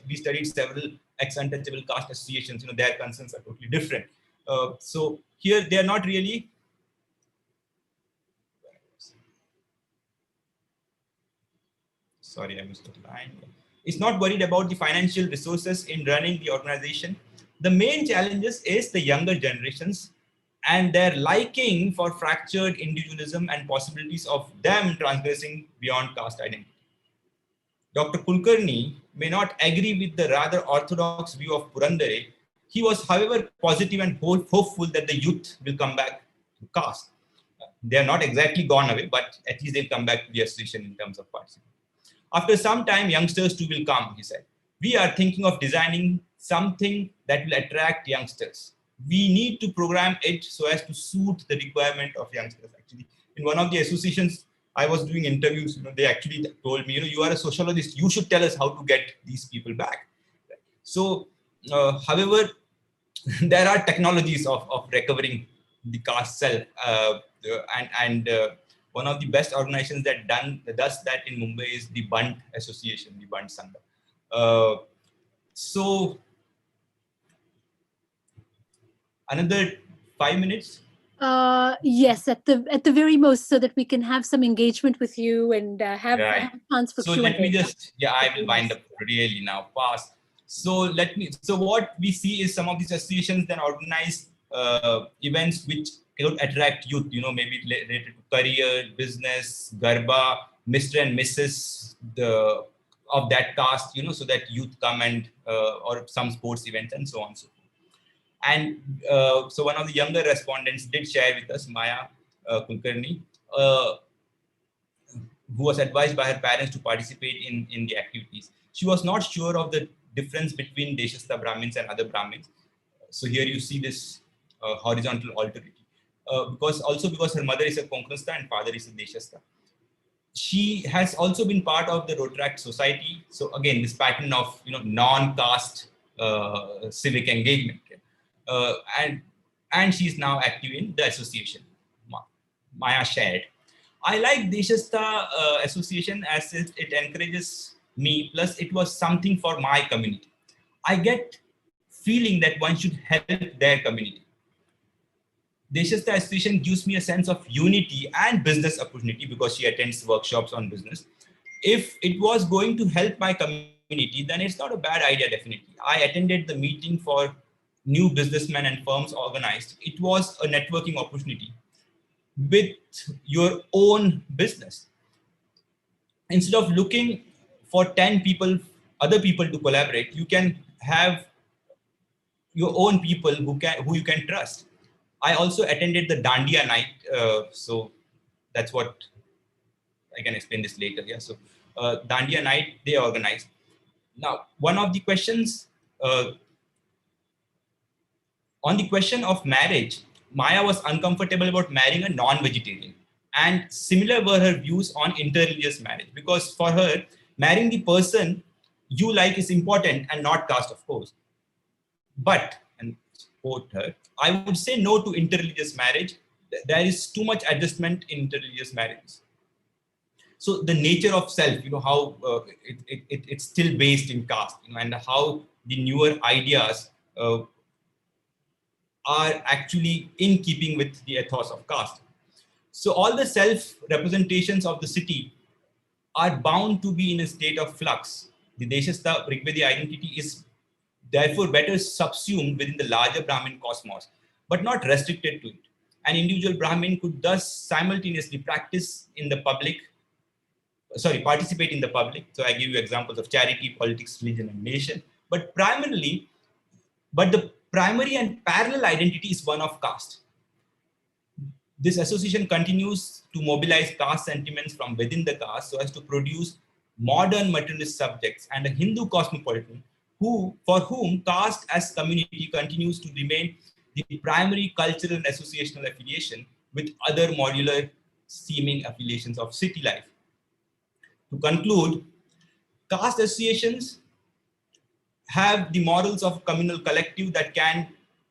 we studied several ex-untouchable caste associations. Their concerns are totally different. So here they are not really. Sorry, I missed the line. It's not worried about the financial resources in running the organization. The main challenges is the younger generations and their liking for fractured individualism and possibilities of them transgressing beyond caste identity. Dr. Kulkarni may not agree with the rather orthodox view of Purandare. He was, however, positive and hopeful that the youth will come back to caste. They are not exactly gone away, but at least they'll come back to the association in terms of participation. After some time, youngsters too will come, he said. We are thinking of designing something that will attract youngsters. We need to program it so as to suit the requirement of youngsters. Actually, in one of the associations, I was doing interviews. They actually told me, you are a sociologist. You should tell us how to get these people back. So, however, there are technologies of recovering the caste self, and one of the best organizations that does that in Mumbai is the Band Association, the Band Sangha. So another 5 minutes. Yes, at the very most, so that we can have some engagement with you and have a chance for Q&A. So let me just, I will wind up really now fast. So what we see is some of these associations then organize events which could attract youth, maybe related to career, business, garba, Mr. and Mrs. of that caste, so that youth come and, or some sports events and so on and so forth. And so one of the younger respondents did share with us, Maya Kulkarni, who was advised by her parents to participate in the activities. She was not sure of the difference between Deshastha Brahmins and other Brahmins. So here you see this horizontal alterity. Because her mother is a Konkanastha and father is a Deshastha. She has also been part of the Rotaract Society. So again, this pattern of non-caste civic engagement. And she's now active in the association. Maya shared. I like Deshastha association as it encourages me, plus it was something for my community. I get feeling that one should help their community. Deshastha association gives me a sense of unity and business opportunity because she attends workshops on business. If it was going to help my community, then it's not a bad idea, definitely. I attended the meeting for new businessmen and firms organized, it was a networking opportunity with your own business. Instead of looking for 10 people, other people to collaborate, you can have your own people who you can trust. I also attended the Dandiya night, so that's what I can explain this later. Yeah, so Dandiya night they organized. Now, one of the questions on the question of marriage, Maya was uncomfortable about marrying a non-vegetarian, and similar were her views on interreligious marriage, because for her, marrying the person you like is important and not caste, of course. But, and quote her, I would say no to interreligious marriage. There is too much adjustment in interreligious marriages. So the nature of self, how it's still based in caste, and how the newer ideas are actually in keeping with the ethos of caste. So all the self-representations of the city are bound to be in a state of flux. The Deshastha Rigvedic identity is therefore better subsumed within the larger Brahmin cosmos, but not restricted to it. An individual Brahmin could thus simultaneously participate in the public. So I give you examples of charity, politics, religion, and nation. But the primary and parallel identity is one of caste. This association continues to mobilize caste sentiments from within the caste so as to produce modern materialist subjects and a Hindu cosmopolitan for whom caste as community continues to remain the primary cultural and associational affiliation with other modular seeming affiliations of city life. To conclude, caste associations have the models of communal collective that can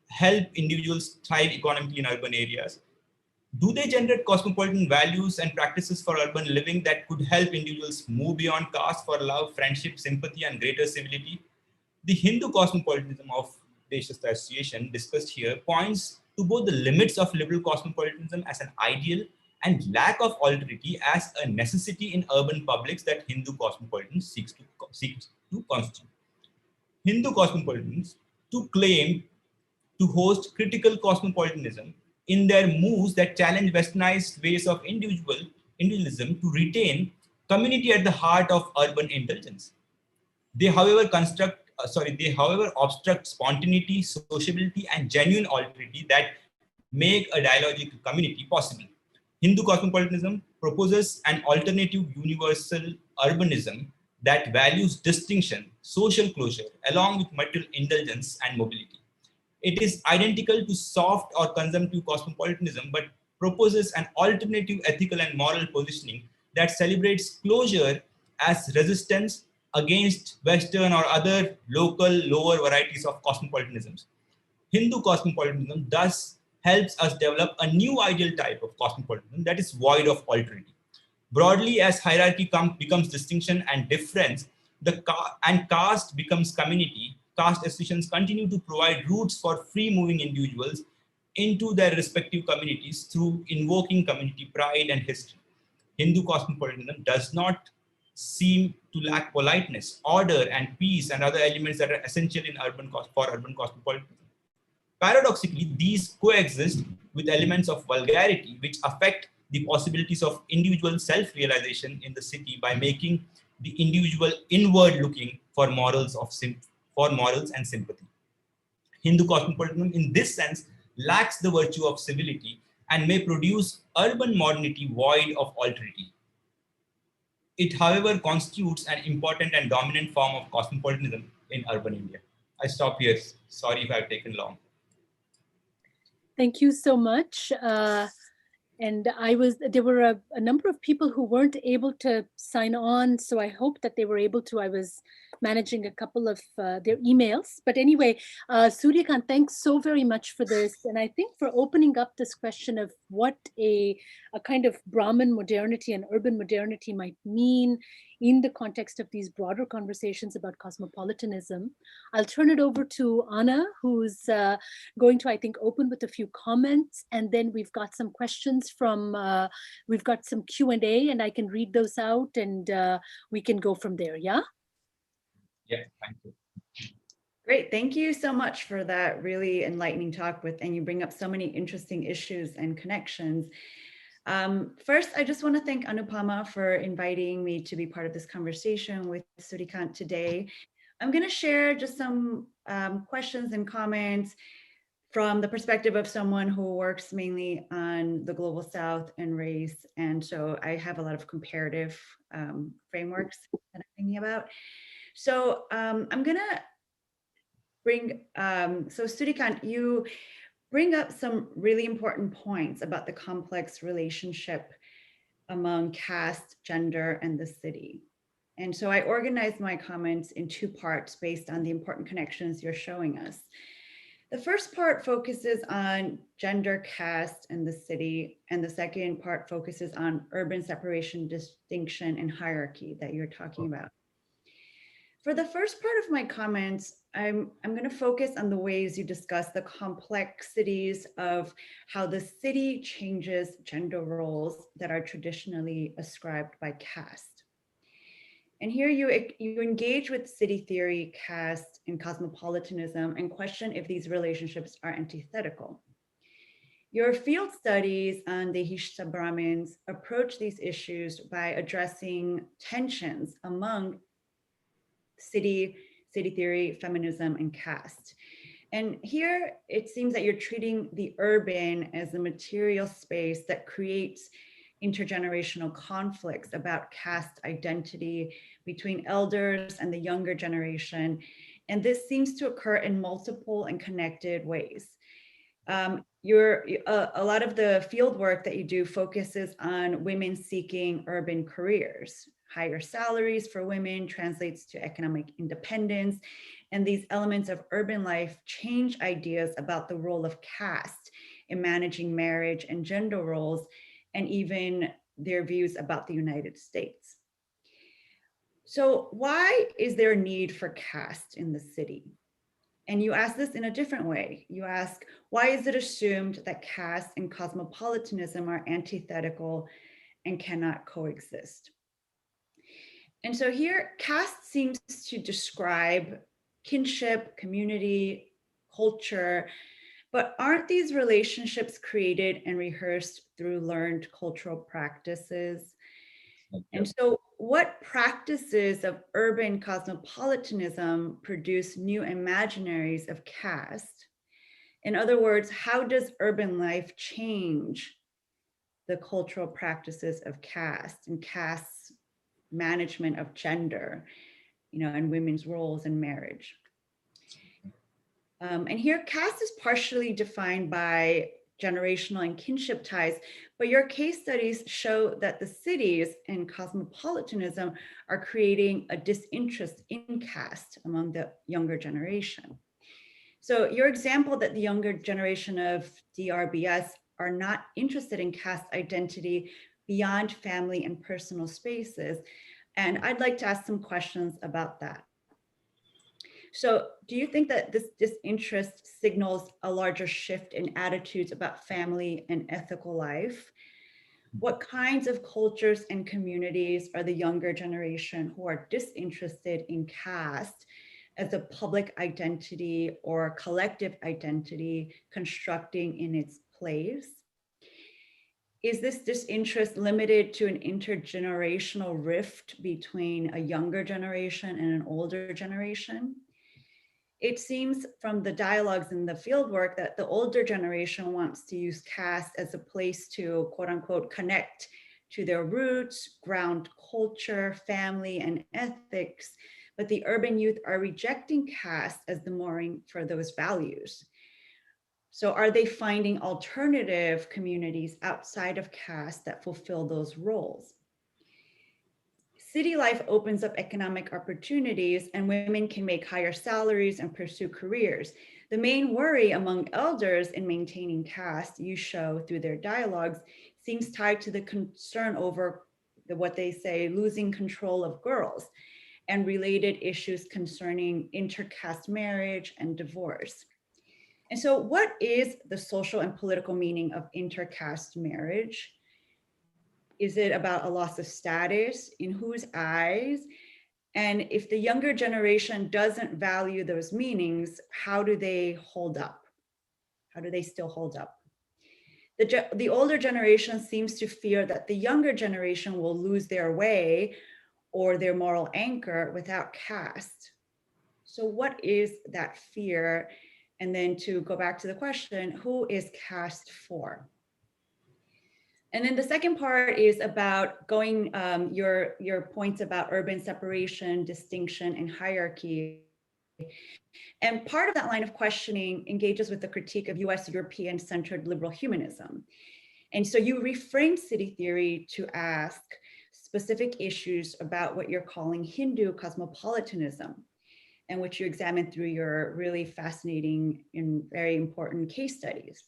help individuals thrive economically in urban areas. Do they generate cosmopolitan values and practices for urban living that could help individuals move beyond caste for love, friendship, sympathy, and greater civility? The Hindu cosmopolitanism of Deshastha Association discussed here points to both the limits of liberal cosmopolitanism as an ideal and lack of alterity as a necessity in urban publics that Hindu cosmopolitanism seeks to constitute. Hindu cosmopolitans to claim to host critical cosmopolitanism in their moves that challenge westernized ways of individualism to retain community at the heart of urban indulgence. They, however, obstruct spontaneity, sociability, and genuine alterity that make a dialogical community possible. Hindu cosmopolitanism proposes an alternative universal urbanism that values distinction, social closure, along with material indulgence and mobility. It is identical to soft or consumptive cosmopolitanism, but proposes an alternative ethical and moral positioning that celebrates closure as resistance against Western or other local lower varieties of cosmopolitanisms. Hindu cosmopolitanism thus helps us develop a new ideal type of cosmopolitanism that is void of alterity. Broadly, as hierarchy becomes distinction and difference, and caste becomes community, caste associations continue to provide routes for free-moving individuals into their respective communities through invoking community pride and history. Hindu cosmopolitanism does not seem to lack politeness, order, and peace and other elements that are essential in urban cosmopolitanism. Paradoxically, these coexist with elements of vulgarity which affect the possibilities of individual self-realization in the city by making the individual inward-looking for morals and sympathy. Hindu cosmopolitanism, in this sense, lacks the virtue of civility and may produce urban modernity void of alterity. It, however, constitutes an important and dominant form of cosmopolitanism in urban India. I stop here. Sorry if I've taken long. Thank you so much. And there were a number of people who weren't able to sign on. So I hope that they were able to. I was managing a couple of their emails. But anyway, Suryakant, thanks so very much for this. And I think for opening up this question of what a kind of Brahmin modernity and urban modernity might mean in the context of these broader conversations about cosmopolitanism. I'll turn it over to Ana, who's going to, I think, open with a few comments, and then we've got some questions we've got some Q&A, and I can read those out, and we can go from there, yeah? Yeah, thank you. Great, thank you so much for that really enlightening talk and you bring up so many interesting issues and connections. First, I just want to thank Anupama for inviting me to be part of this conversation with Suryakant today. I'm going to share just some questions and comments from the perspective of someone who works mainly on the Global South and race. And so I have a lot of comparative frameworks that I'm thinking about. So I'm going to bring, so Suryakant, you bring up some really important points about the complex relationship among caste, gender, and the city. And so I organized my comments in two parts based on the important connections you're showing us. The first part focuses on gender, caste, and the city, and the second part focuses on urban separation, distinction, and hierarchy that you're talking about. For the first part of my comments, I'm going to focus on the ways you discuss the complexities of how the city changes gender roles that are traditionally ascribed by caste. And here you engage with city theory, caste, and cosmopolitanism and question if these relationships are antithetical. Your field studies on the Hishta Brahmins approach these issues by addressing tensions among city theory, feminism, and caste. And here it seems that you're treating the urban as a material space that creates intergenerational conflicts about caste identity between elders and the younger generation. And this seems to occur in multiple and connected ways. A lot of the field work that you do focuses on women seeking urban careers. Higher salaries for women translates to economic independence. And these elements of urban life change ideas about the role of caste in managing marriage and gender roles, and even their views about the United States. So why is there a need for caste in the city? And you ask this in a different way. You ask, why is it assumed that caste and cosmopolitanism are antithetical and cannot coexist? And so here, caste seems to describe kinship, community, culture, but aren't these relationships created and rehearsed through learned cultural practices? And so what practices of urban cosmopolitanism produce new imaginaries of caste? In other words, how does urban life change the cultural practices of caste and caste's management of gender, and women's roles in marriage? And here, caste is partially defined by generational and kinship ties, but your case studies show that the cities and cosmopolitanism are creating a disinterest in caste among the younger generation. So your example that the younger generation of DRBS are not interested in caste identity beyond family and personal spaces. And I'd like to ask some questions about that. So do you think that this disinterest signals a larger shift in attitudes about family and ethical life? What kinds of cultures and communities are the younger generation who are disinterested in caste as a public identity or collective identity constructing in its place? Is this disinterest limited to an intergenerational rift between a younger generation and an older generation? It seems from the dialogues in the fieldwork that the older generation wants to use caste as a place to, quote unquote, connect to their roots, ground culture, family, and ethics, but the urban youth are rejecting caste as the mooring for those values. So are they finding alternative communities outside of caste that fulfill those roles? City life opens up economic opportunities and women can make higher salaries and pursue careers. The main worry among elders in maintaining caste, you show through their dialogues, seems tied to the concern over what they say, losing control of girls and related issues concerning intercaste marriage and divorce. And so what is the social and political meaning of intercaste marriage? Is it about a loss of status? In whose eyes? And if the younger generation doesn't value those meanings, how do they hold up? How do they still hold up? The older generation seems to fear that the younger generation will lose their way or their moral anchor without caste. So what is that fear? And then to go back to the question, who is caste for? And then the second part is about going, your points about urban separation, distinction, and hierarchy. And part of that line of questioning engages with the critique of US European-centered liberal humanism. And so you reframe city theory to ask specific issues about what you're calling Hindu cosmopolitanism, and which you examine through your really fascinating and very important case studies.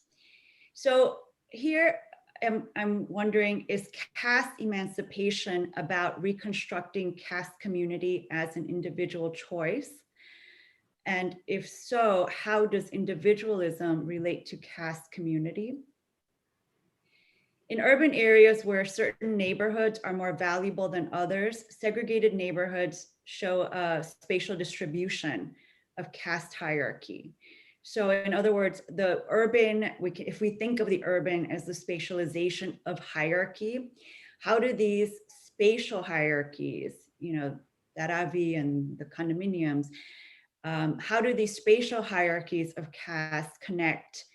So here I'm wondering, is caste emancipation about reconstructing caste community as an individual choice? And if so, how does individualism relate to caste community? In urban areas where certain neighborhoods are more valuable than others, segregated neighborhoods show a spatial distribution of caste hierarchy. So in other words, the urban, if we think of the urban as the spatialization of hierarchy, how do these spatial hierarchies, Dharavi and the condominiums, how do these spatial hierarchies of caste connect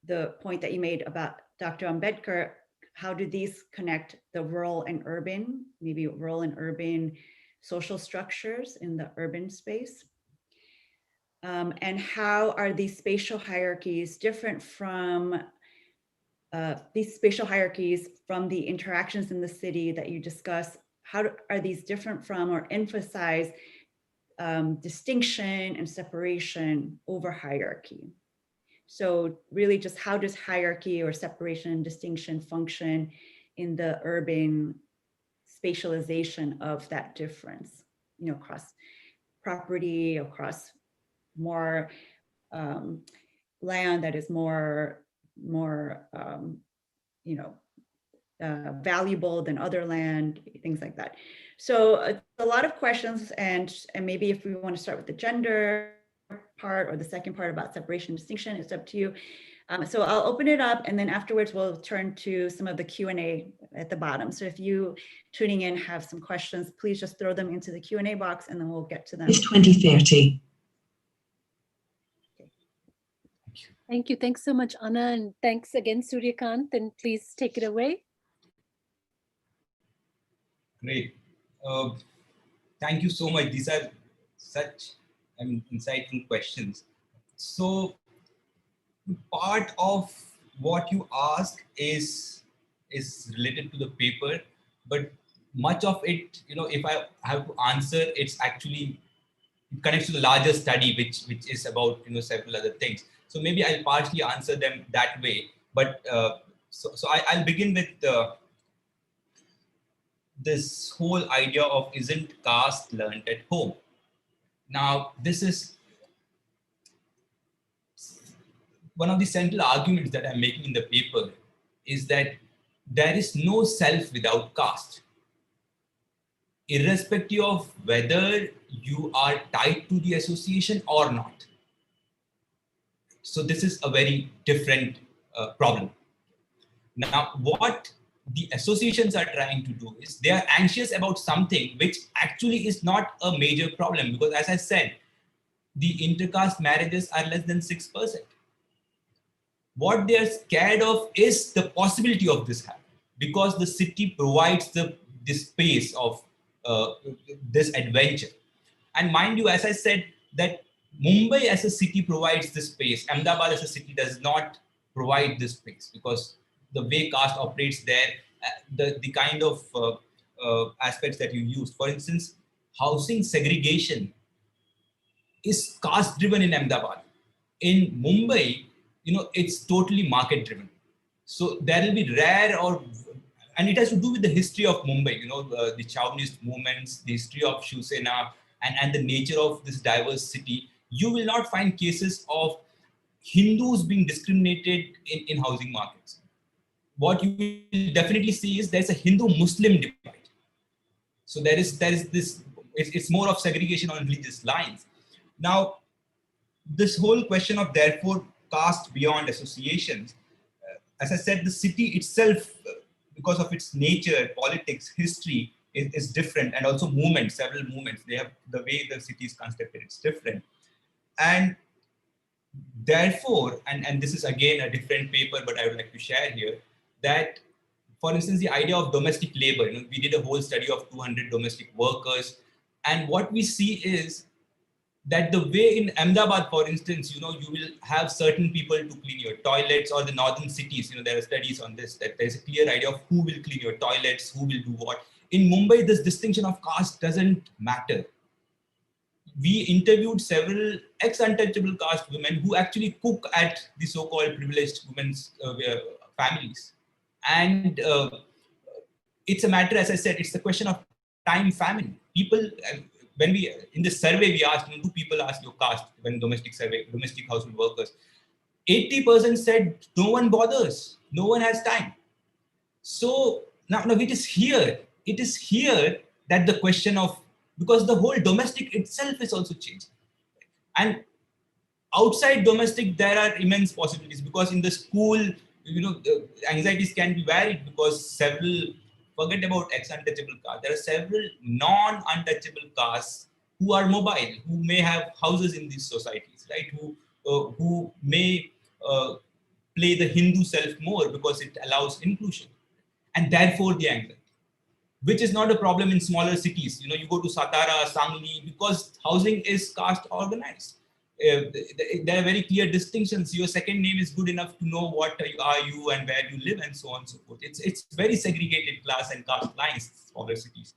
the point that you made about Dr. Ambedkar? How do these connect the rural and urban, maybe rural and urban social structures in the urban space? And how are these spatial hierarchies different from the interactions in the city that you discuss? How are these different from or emphasize distinction and separation over hierarchy? So really just how does hierarchy or separation and distinction function in the urban spatialization of that difference, across property, across more land that is more valuable than other land, things like that. So a lot of questions, and maybe if we want to start with the gender part or the second part about separation and distinction, it's up to you. So I'll open it up, and then afterwards we'll turn to some of the Q&A at the bottom. So if you tuning in have some questions, please just throw them into the Q&A box and then we'll get to them. It's 2030. Thank you. Thanks so much, Ana. And thanks again, Suryakant. And please take it away. Great. Thank you so much. These are such insightful questions. So part of what you ask is related to the paper, but much of it, if I have to answer, it connects to the larger study, which is about several other things. So maybe I'll partially answer them that way. But so I'll begin with this whole idea of isn't caste learned at home. Now, this is one of the central arguments that I'm making in the paper, is that there is no self without caste, irrespective of whether you are tied to the association or not. So this is a very different problem. Now, what the associations are trying to do is they are anxious about something which actually is not a major problem, because as I said, the intercaste marriages are less than 6%. What they are scared of is the possibility of this happening, because the city provides the space of this adventure. And mind you, as I said, that Mumbai as a city provides this space. Ahmedabad as a city does not provide this space, because the way caste operates there, the kind of aspects that you used. For instance, housing segregation is caste driven in Ahmedabad. In Mumbai, it's totally market driven. So there will be and it has to do with the history of Mumbai, the Chauvinist movements, the history of Shiv Sena, and the nature of this diverse city. You will not find cases of Hindus being discriminated in housing markets. What you will definitely see is there's a Hindu-Muslim divide. So there is this, it's more of segregation on religious lines. Now, this whole question of therefore caste beyond associations, as I said, the city itself, because of its nature, politics, history, is different, and also movements, several movements. They have the way the city is constructed, it's different. And therefore, and this is again a different paper, but I would like to share here, that, for instance, the idea of domestic labor, we did a whole study of 200 domestic workers. And what we see is that the way in Ahmedabad, for instance, you will have certain people to clean your toilets, or the northern cities, there are studies on this, that there's a clear idea of who will clean your toilets, who will do what. In Mumbai, this distinction of caste doesn't matter. We interviewed several ex-untouchable caste women who actually cook at the so-called privileged women's families. And it's a matter, as I said, it's the question of time famine. People, when we, in this survey, we asked, do people ask your caste when domestic household workers? 80% said no one bothers, no one has time. So now it is here that the question of, because the whole domestic itself is also changed. And outside domestic, there are immense possibilities, because in the school, the anxieties can be varied, because forget about ex-untouchable castes, there are several non-untouchable castes who are mobile, who may have houses in these societies, right? Who may play the Hindu self more because it allows inclusion, and therefore the anxiety, which is not a problem in smaller cities. You go to Satara, Sangli, because housing is caste organized. There are very clear distinctions. Your second name is good enough to know what are you and where you live, and so on and so forth. It's very segregated class and caste lines, smaller cities.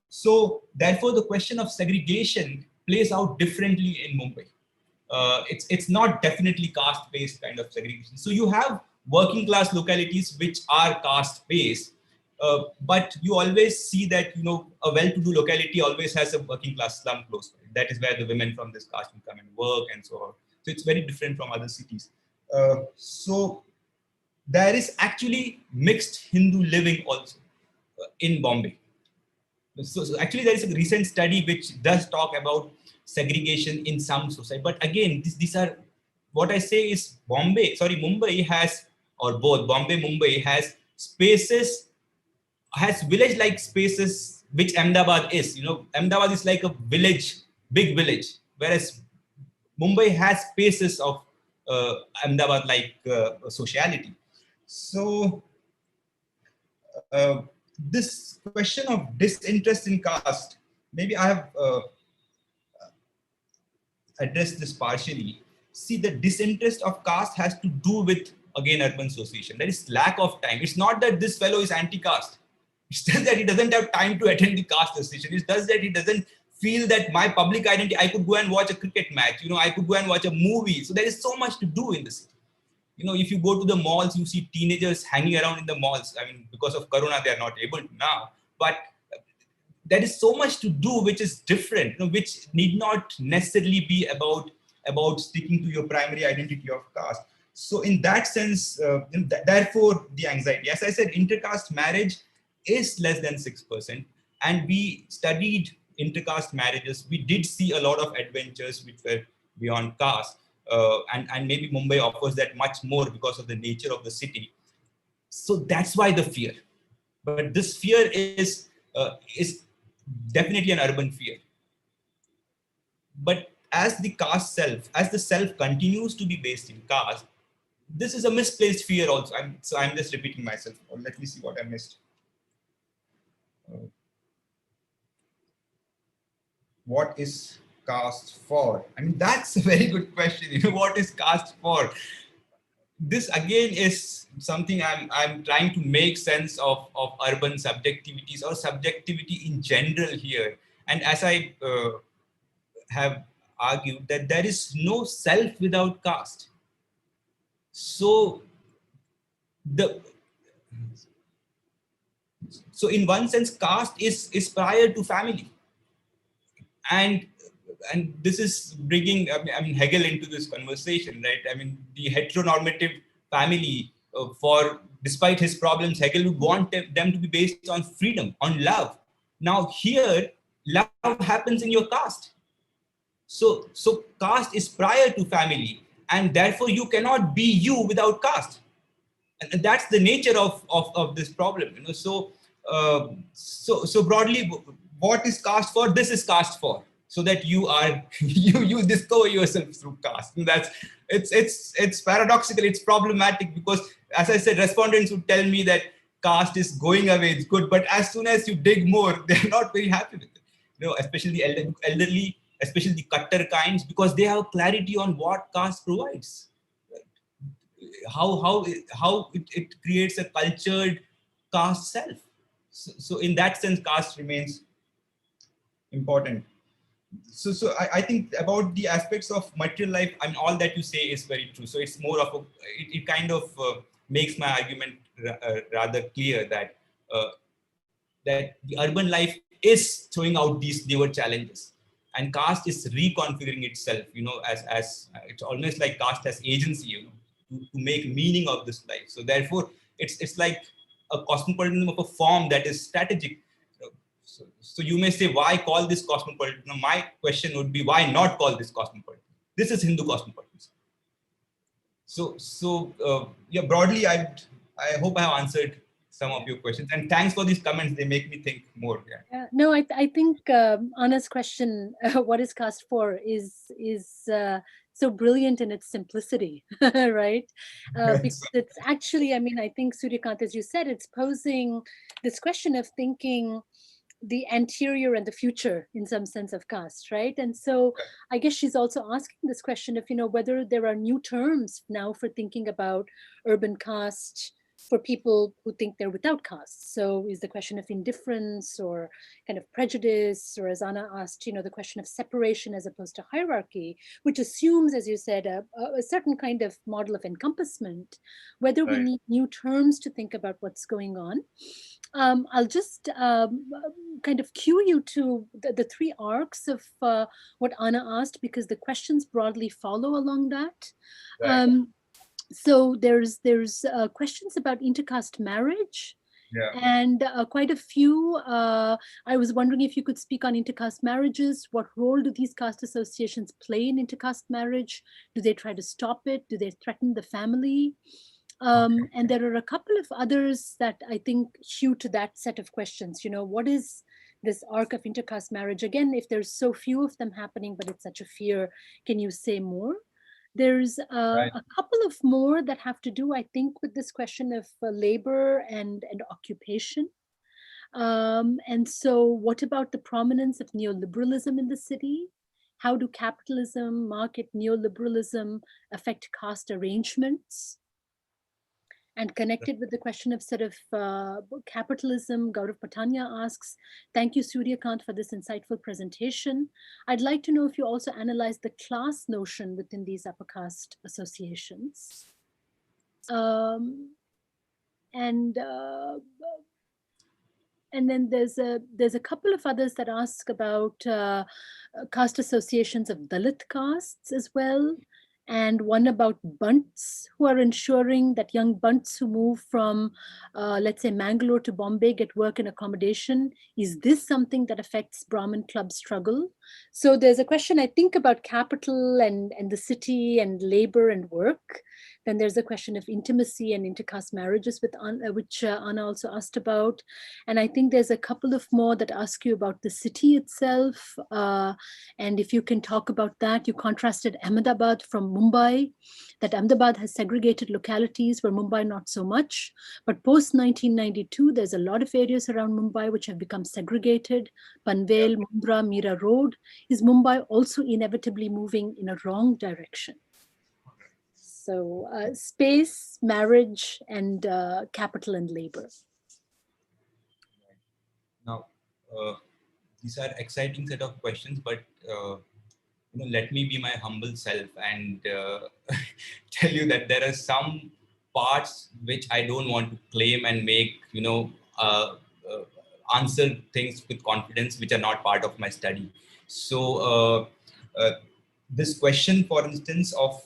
So therefore, the question of segregation plays out differently in Mumbai. It's not definitely caste-based kind of segregation. So you have working class localities which are caste-based, but you always see that a well-to-do locality always has a working class slum close by. That is where the women from this caste will come and work, and so on. So it's very different from other cities. So there is actually mixed Hindu living also in Bombay. So actually there is a recent study which does talk about segregation in some society. But again, these are, what I say is Mumbai has, or both Bombay, Mumbai has spaces, has village-like spaces, which Ahmedabad is. Ahmedabad is like a village, big village, whereas Mumbai has spaces of Ahmedabad-like sociality. So this question of disinterest in caste, maybe I have addressed this partially. See, the disinterest of caste has to do with, again, urban association. There is lack of time. It's not that this fellow is anti-caste. It's just that he doesn't have time to attend the caste association. It's just that he doesn't feel that my public identity, I could go and watch a cricket match, I could go and watch a movie. So there is so much to do in the city. If you go to the malls, you see teenagers hanging around in the malls. I mean, because of Corona, they are not able to now. But there is so much to do which is different, which need not necessarily be about sticking to your primary identity of caste. So in that sense, therefore the anxiety. As I said, intercaste marriage is less than 6%. And we studied intercaste marriages. We did see a lot of adventures which were beyond caste. And maybe Mumbai offers that much more because of the nature of the city. So that's why the fear. But this fear is definitely an urban fear. But as the self continues to be based in caste, this is a misplaced fear also. I'm just repeating myself. Let me see what I missed. What is caste for? I mean, that's a very good question. What is caste for? This again is something I'm trying to make sense of urban subjectivities or subjectivity in general here. And as I have argued, that there is no self without caste. So in one sense, caste is prior to family. And this is bringing, Hegel into this conversation, right? I mean, the heteronormative family, despite his problems, Hegel would want them to be based on freedom, on love. Now here, love happens in your caste. So caste is prior to family, and therefore you cannot be you without caste. And that's the nature of this problem, you know. So broadly, what is caste for? This is caste for, so that you are you discover yourself through caste. And that's it's paradoxical, it's problematic, because as I said, respondents would tell me that caste is going away, it's good, but as soon as you dig more, they're not very happy with it. You know, especially the elderly, especially the cutter kinds, because they have clarity on what caste provides. How it creates a cultured caste self. So in that sense, caste remains important. So I think about the aspects of material life, I mean, all that you say is very true. So it's more of a, it kind of makes my argument rather clear that that the urban life is throwing out these newer challenges, and caste is reconfiguring itself, you know, as it's almost like caste has agency, you know, to make meaning of this life. So therefore, it's like a cosmopolitanism of a form that is strategic. So you may say, why call this cosmopolitan? My question would be, why not call this cosmopolitan? This is Hindu cosmopolitanism. So yeah, broadly, I hope I have answered some of your questions, and thanks for these comments. They make me think more. Yeah. No, I think Ana's question, what is caste for, is so brilliant in its simplicity, right? Because it's actually, I mean, I think Suryakant, as you said, it's posing this question of thinking the anterior and the future in some sense of caste, right? And so I guess she's also asking this question of, you know, whether there are new terms now for thinking about urban caste for people who think they're without caste. So is the question of indifference or kind of prejudice, or as Ana asked, you know, the question of separation as opposed to hierarchy, which assumes, as you said, a certain kind of model of encompassment, whether we need new terms to think about what's going on. I'll just kind of cue you to the three arcs of what Ana asked, because the questions broadly follow along that. So there's questions about intercaste marriage, and quite a few. I was wondering if you could speak on intercaste marriages. What role do these caste associations play in intercaste marriage? Do they try to stop it? Do they threaten the family? And there are a couple of others that I think hew to that set of questions. You know, what is this arc of intercaste marriage? Again, if there's so few of them happening, but it's such a fear, can you say more? There's a couple of more that have to do, I think, with this question of labor and occupation. And so what about the prominence of neoliberalism in the city? How do capitalism, market, neoliberalism affect caste arrangements? And connected with the question of sort of capitalism, Gaurav Patania asks, thank you, Suryakant, for this insightful presentation. I'd like to know if you also analyze the class notion within these upper caste associations. And then there's a couple of others that ask about caste associations of Dalit castes as well. And one about bunts, who are ensuring that young bunts who move from, let's say, Mangalore to Bombay get work and accommodation. Is this something that affects Brahmin club struggle? So there's a question, I think, about capital and the city and labor and work. Then there's a question of intimacy and intercaste marriages, which Ana also asked about. And I think there's a couple of more that ask you about the city itself. And if you can talk about that, you contrasted Ahmedabad from Mumbai, that Ahmedabad has segregated localities where Mumbai not so much. But post 1992, there's a lot of areas around Mumbai which have become segregated. Panvel, Mundra, Mira Road. Is Mumbai also inevitably moving in a wrong direction? So space, marriage, and capital and labor. Now, these are exciting set of questions, but you know, let me be my humble self and tell you that there are some parts which I don't want to claim and make, you know, answer things with confidence, which are not part of my study. So this question, for instance, of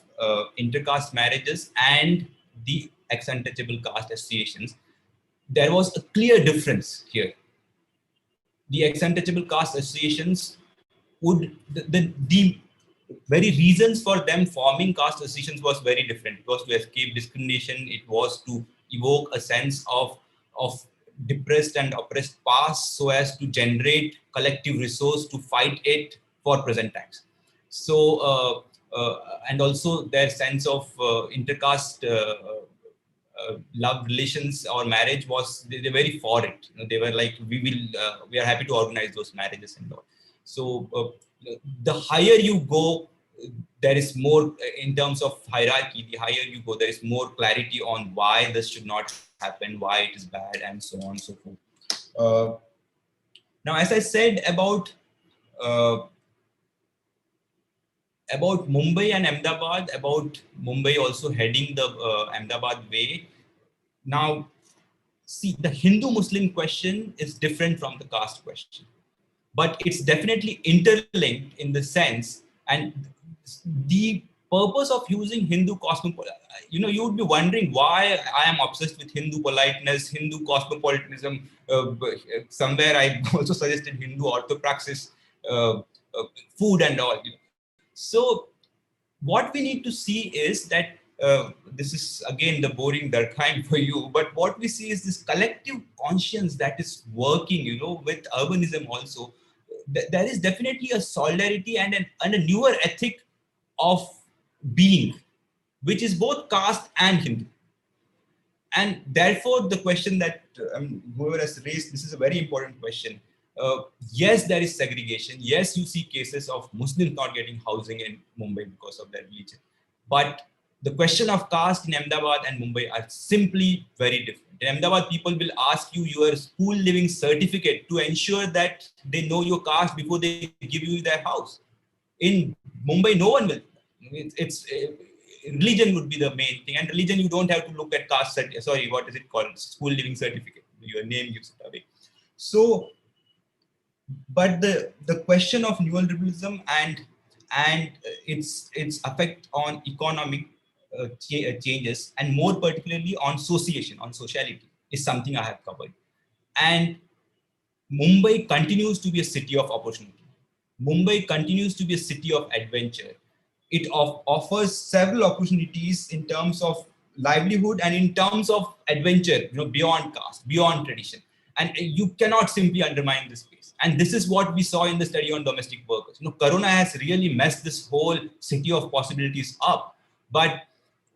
intercaste marriages and the ex-untouchable caste associations, there was a clear difference here. the untouchable caste associations would, the very reasons for them forming caste associations was very different. It was to escape discrimination. It was to evoke a sense of depressed and oppressed past so as to generate collective resource to fight it for present times. So, and also their sense of intercaste love relations or marriage was, they're very for it. They were like, we are happy to organize those marriages and all. So the higher you go, there is more in terms of hierarchy. The higher you go, there is more clarity on why this should not happen, why it is bad, and so on and so forth. Now, as I said about Mumbai and Ahmedabad, about Mumbai also heading the Ahmedabad way. Now, see, the Hindu-Muslim question is different from the caste question, but it's definitely interlinked in the sense, and the purpose of using Hindu cosmopolitan, you would be wondering why I am obsessed with Hindu politeness, Hindu cosmopolitanism. Somewhere I also suggested Hindu orthopraxis, food and all. So what we need to see is that this is again the boring Durkheim for you, but what we see is this collective conscience that is working, with urbanism also. There is definitely a solidarity and a newer ethic of being, which is both caste and Hindu. And therefore, the question that whoever has raised, this is a very important question. Yes, there is segregation. Yes, you see cases of Muslims not getting housing in Mumbai because of their religion. But the question of caste in Ahmedabad and Mumbai are simply very different. In Ahmedabad, people will ask you your school living certificate to ensure that they know your caste before they give you their house. In Mumbai, no one will. Religion would be the main thing, and religion, you don't have to look at caste. What is it called? School living certificate. Your name gives it away. So, but the question of neoliberalism and its effect on economic changes, and more particularly on sociation, on sociality, is something I have covered. And Mumbai continues to be a city of opportunity. Mumbai continues to be a city of adventure. It offers several opportunities in terms of livelihood and in terms of adventure, beyond caste, beyond tradition. And you cannot simply undermine this space. And this is what we saw in the study on domestic workers. Corona has really messed this whole city of possibilities up. But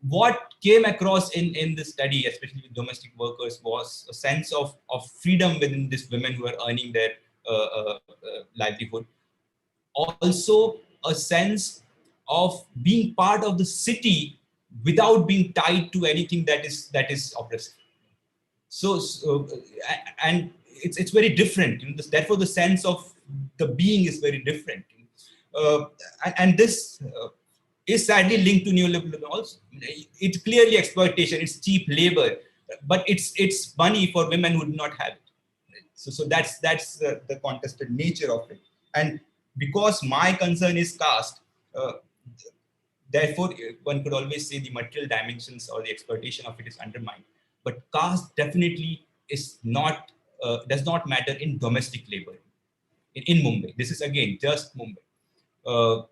what came across in the study, especially with domestic workers, was a sense of freedom within these women who are earning their livelihood. Also, a sense of being part of the city without being tied to anything that is oppressive. So and it's very different. Therefore, the sense of the being is very different. And this is sadly linked to neoliberalism also. It's clearly exploitation. It's cheap labor, but it's money for women who do not have it. So that's the contested nature of it. And because my concern is caste, therefore one could always say the material dimensions or the exploitation of it is undermined. But caste definitely is not does not matter in domestic labor in Mumbai. This is again just Mumbai.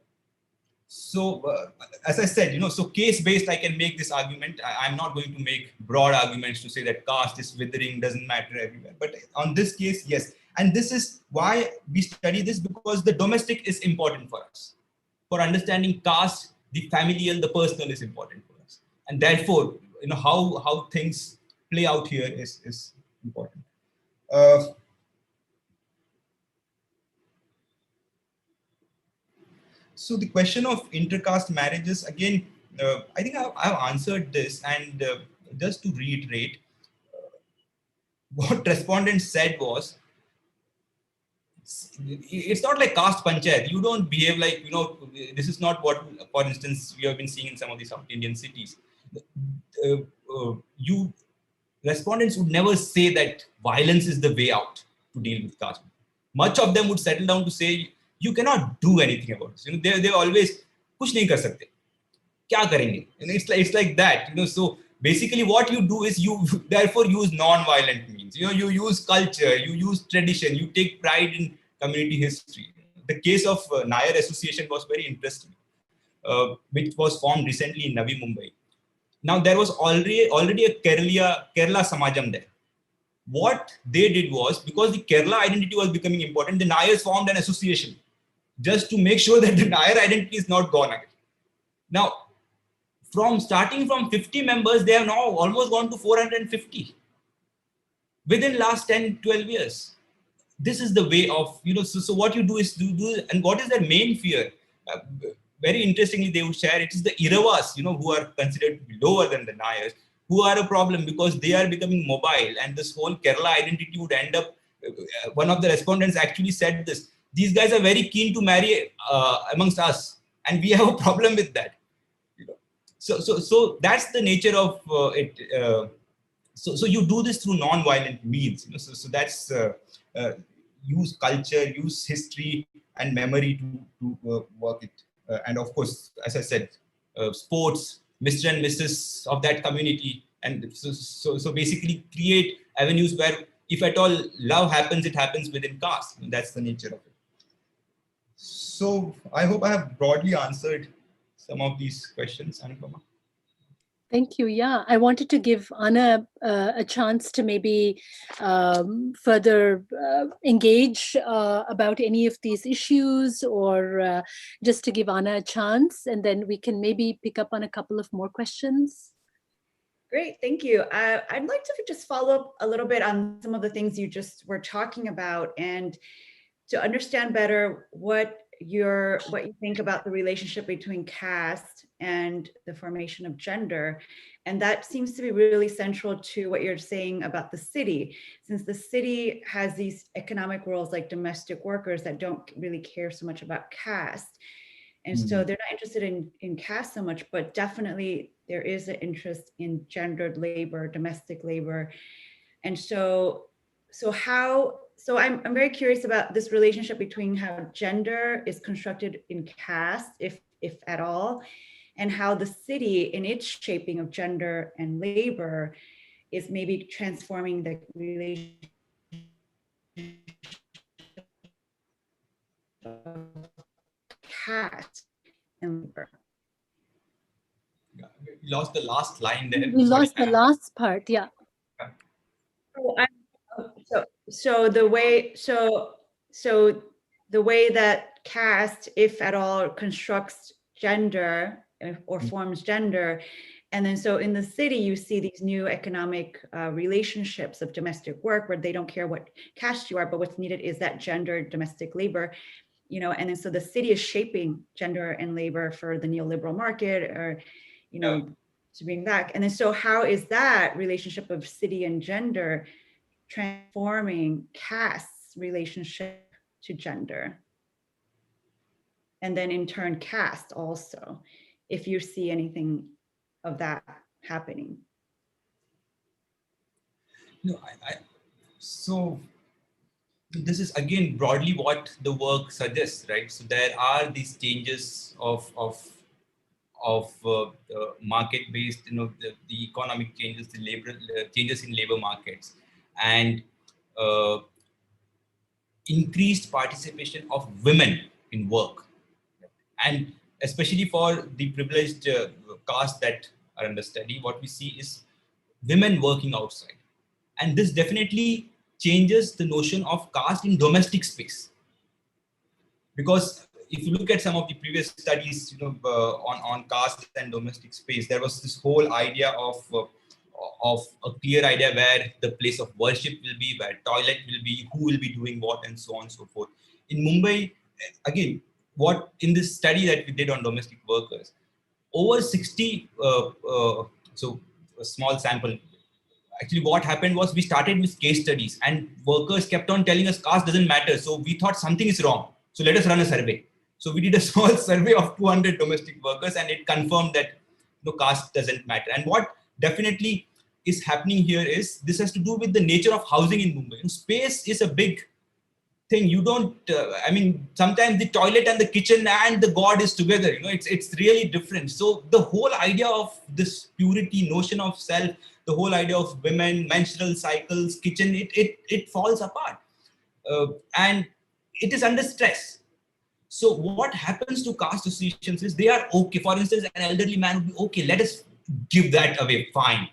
As I said, so case-based, I can make this argument. I'm not going to make broad arguments to say that caste is withering, doesn't matter everywhere. But on this case, yes. And this is why we study this, because the domestic is important for us. For understanding caste, the familial, the personal is important for us. And therefore, how things play out here is important. So the question of intercaste marriages, again, I think I've answered this, and just to reiterate, what respondents said was, it's not like caste panchayat. You don't behave like, this is not what, for instance, we have been seeing in some of the South Indian cities. Respondents would never say that violence is the way out to deal with caste. Much of them would settle down to say, you cannot do anything about this. They always, kuch nahi kar sakte. Kya karenge? It's like that. So basically what you do is you therefore use non-violent means. You use culture, you use tradition, you take pride in community history. The case of Nair Association was very interesting, which was formed recently in Navi Mumbai. Now there was already a Kerala Samajam there. What they did was, because the Kerala identity was becoming important, the Nairs formed an association just to make sure that the Nair identity is not gone again. Now, starting from 50 members, they have now almost gone to 450 within last 10, 12 years. This is the way of, so what you do is and what is their main fear? Very interestingly, they would share it is the Iravas, who are considered to be lower than the Nairs, who are a problem because they are becoming mobile, and this whole Kerala identity would end up, one of the respondents actually said this, these guys are very keen to marry amongst us, and we have a problem with that. So that's the nature of it. So you do this through non-violent means. So that's use culture, use history and memory to work it. And of course, as I said, sports, Mr. and Mrs. of that community. And so basically create avenues where, if at all love happens, it happens within caste. And that's the nature of it. So I hope I have broadly answered some of these questions, Anupama. Thank you. Yeah, I wanted to give Ana a chance to maybe further engage about any of these issues, or just to give Ana a chance, and then we can maybe pick up on a couple of more questions. Great, thank you. I'd like to just follow up a little bit on some of the things you just were talking about, and to understand better what you think about the relationship between caste and the formation of gender. And that seems to be really central to what you're saying about the city, since the city has these economic roles like domestic workers that don't really care so much about caste. And so they're not interested in caste so much, but definitely there is an interest in gendered labor, domestic labor. And so I'm very curious about this relationship between how gender is constructed in caste, if at all, and how the city in its shaping of gender and labor is maybe transforming the relationship of caste and labor. We lost the last line there. We lost the last part, yeah. So the way that caste, if at all, constructs gender or forms gender, and then so in the city you see these new economic relationships of domestic work where they don't care what caste you are, but what's needed is that gendered domestic labor, and then so the city is shaping gender and labor for the neoliberal market, or to bring back. And then so how is that relationship of city and gender transforming caste's relationship to gender? And then in turn, caste also, if you see anything of that happening. So this is again broadly what the work suggests, right? So there are these changes of market-based, the economic changes, the labor changes in labor markets, and increased participation of women in work, and especially for the privileged caste that are under study, what we see is women working outside, and this definitely changes the notion of caste in domestic space, because if you look at some of the previous studies, on caste and domestic space, there was this whole idea of a clear idea where the place of worship will be, where toilet will be, who will be doing what, and so on and so forth. In Mumbai, again, what in this study that we did on domestic workers, over 60, so a small sample, actually what happened was we started with case studies, and workers kept on telling us caste doesn't matter. So we thought something is wrong. So let us run a survey. So we did a small survey of 200 domestic workers, and it confirmed that caste doesn't matter. And what definitely is happening here is this has to do with the nature of housing in Mumbai. Space is a big thing. You don't, I mean, sometimes the toilet and the kitchen and the God is together, it's really different. So the whole idea of this purity, notion of self, the whole idea of women, menstrual cycles, kitchen, it falls apart. And it is under stress. So what happens to caste associations is they are okay. For instance, an elderly man would be okay, let us give that away, fine.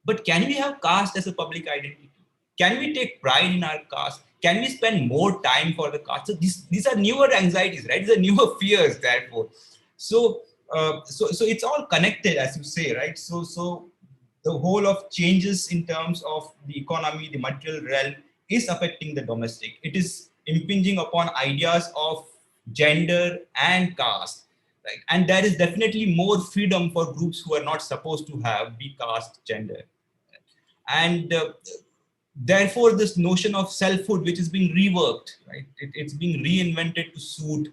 But can we have caste as a public identity? Can we take pride in our caste? Can we spend more time for the caste? So these are newer anxieties, right? These are newer fears, therefore. So it's all connected, as you say, right? So the whole of changes in terms of the economy, the material realm is affecting the domestic. It is impinging upon ideas of gender and caste, right? And there is definitely more freedom for groups who are not supposed to be caste, gender. And therefore, this notion of selfhood, which is being reworked, right? It's being reinvented to suit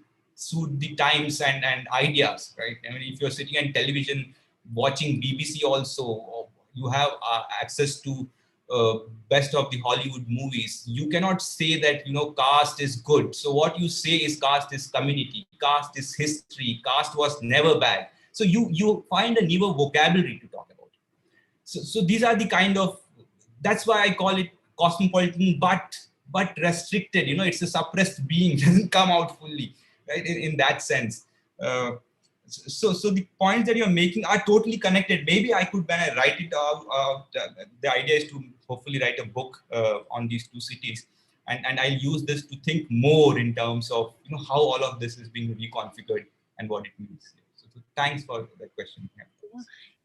the times and ideas, right? I mean, if you're sitting on television watching BBC also, you have access to best of the Hollywood movies. You cannot say that, caste is good. So what you say is caste is community, caste is history, caste was never bad. So you find a newer vocabulary to talk about. So these are the kind of, that's why I call it cosmopolitan, but restricted. It's a suppressed being, doesn't come out fully, right? In that sense. So the points that you're making are totally connected. Maybe I could, when I write it out, the idea is to hopefully write a book on these two cities, and I'll use this to think more in terms of how all of this is being reconfigured and what it means. So thanks for that question. Yeah.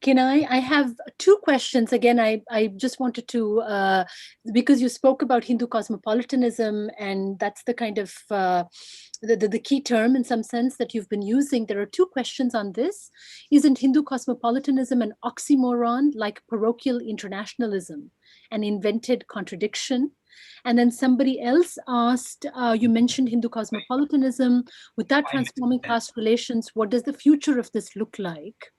Can I have two questions. Again, I just wanted to, because you spoke about Hindu cosmopolitanism, and that's the kind of the key term in some sense that you've been using. There are two questions on this. Isn't Hindu cosmopolitanism an oxymoron like parochial internationalism, an invented contradiction? And then somebody else asked, you mentioned Hindu cosmopolitanism, without transforming caste relations, what does the future of this look like?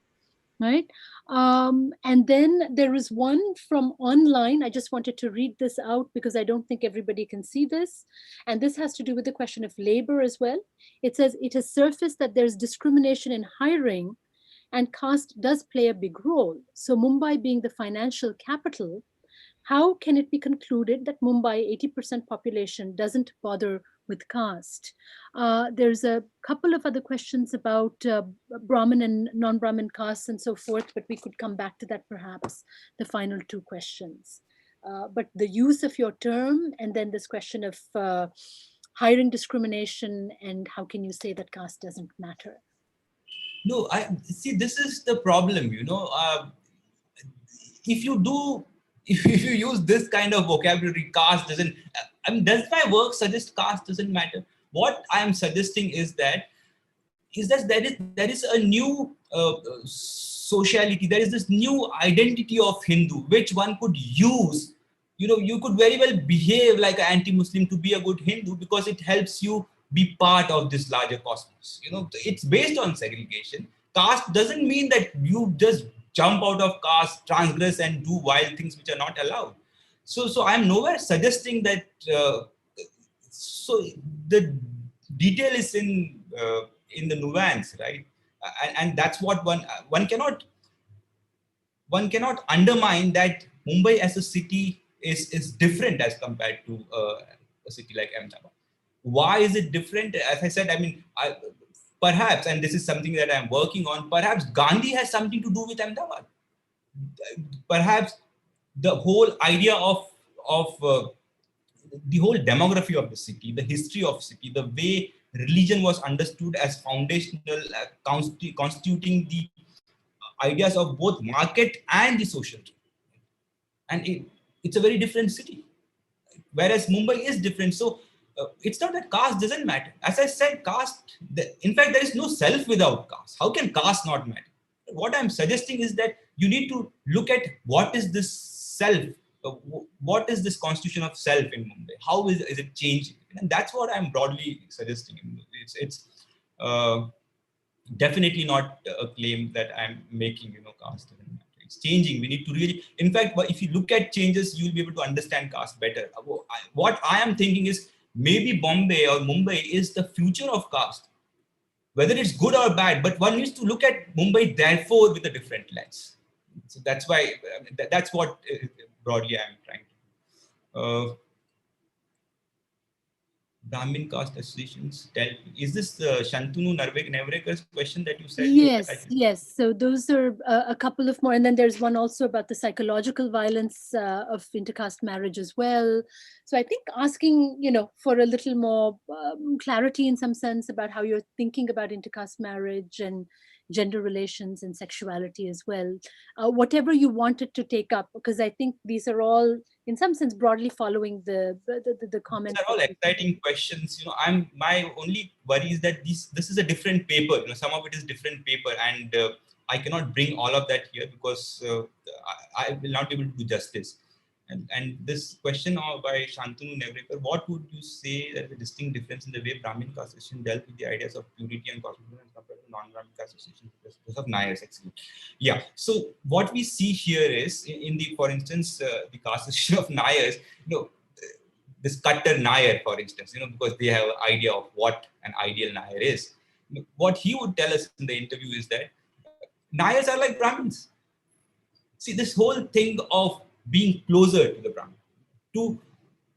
Right. And then there is one from online. I just wanted to read this out because I don't think everybody can see this. And this has to do with the question of labor as well. It says, it has surfaced that there's discrimination in hiring and caste does play a big role. So Mumbai being the financial capital, how can it be concluded that Mumbai, 80% population, doesn't bother with caste? There's a couple of other questions about Brahmin and non-Brahmin castes and so forth, but we could come back to that perhaps, the final two questions. But the use of your term, and then this question of hiring discrimination, and how can you say that caste doesn't matter? No, I see, this is the problem, if you use this kind of vocabulary, caste doesn't, does my work suggest caste doesn't matter? What I am suggesting is that there is a new sociality, there is this new identity of Hindu, which one could use. You could very well behave like an anti-Muslim to be a good Hindu because it helps you be part of this larger cosmos. It's based on segregation. Caste doesn't mean that you just jump out of caste, transgress, and do wild things which are not allowed. So I'm nowhere suggesting that. So the detail is in the nuance, right? And that's what one cannot undermine that Mumbai as a city is different as compared to a city like Ahmedabad. Why is it different? As I said, perhaps, and this is something that I'm working on, perhaps Gandhi has something to do with Ahmedabad. Perhaps the whole idea of the whole demography of the city, the history of the city, the way religion was understood as foundational, constituting the ideas of both market and the social. And it's a very different city. Whereas Mumbai is different. So it's not that caste doesn't matter. As I said, caste, in fact, there is no self without caste. How can caste not matter? What I'm suggesting is that you need to look at what is this self, what is this constitution of self in Mumbai? How is it changing? And that's what I'm broadly suggesting. It's definitely not a claim that I'm making, caste doesn't matter. It's changing. We need to really, in fact, if you look at changes, you'll be able to understand caste better. What I am thinking is maybe Bombay or Mumbai is the future of caste, whether it's good or bad, but one needs to look at Mumbai therefore with a different lens. So that's why, that's what broadly I'm trying to. Brahmin caste associations. Is this Shantanu Nevrekar's question that you said? Yes, yes. So those are a couple of more. And then there's one also about the psychological violence of intercaste marriage as well. So I think asking, for a little more clarity in some sense about how you're thinking about intercaste marriage and gender relations and sexuality as well. Whatever you wanted to take up, because I think these are all, in some sense, broadly following the comments. These are all exciting questions. My only worry is that this is a different paper. Some of it is different paper, and I cannot bring all of that here because I will not be able to do justice. And this question by Shantanu Nevrekar, what would you say that is a distinct difference in the way Brahmin caste association dealt with the ideas of purity and cosmopolitanism compared to non-Brahmin caste associations because of Nayars? Yeah. So what we see here is in the, for instance, the caste association of Nayars, this Cutter Nair, for instance, because they have an idea of what an ideal Nair is. What he would tell us in the interview is that Nairs are like Brahmins. See, this whole thing of being closer to the Brahmin, to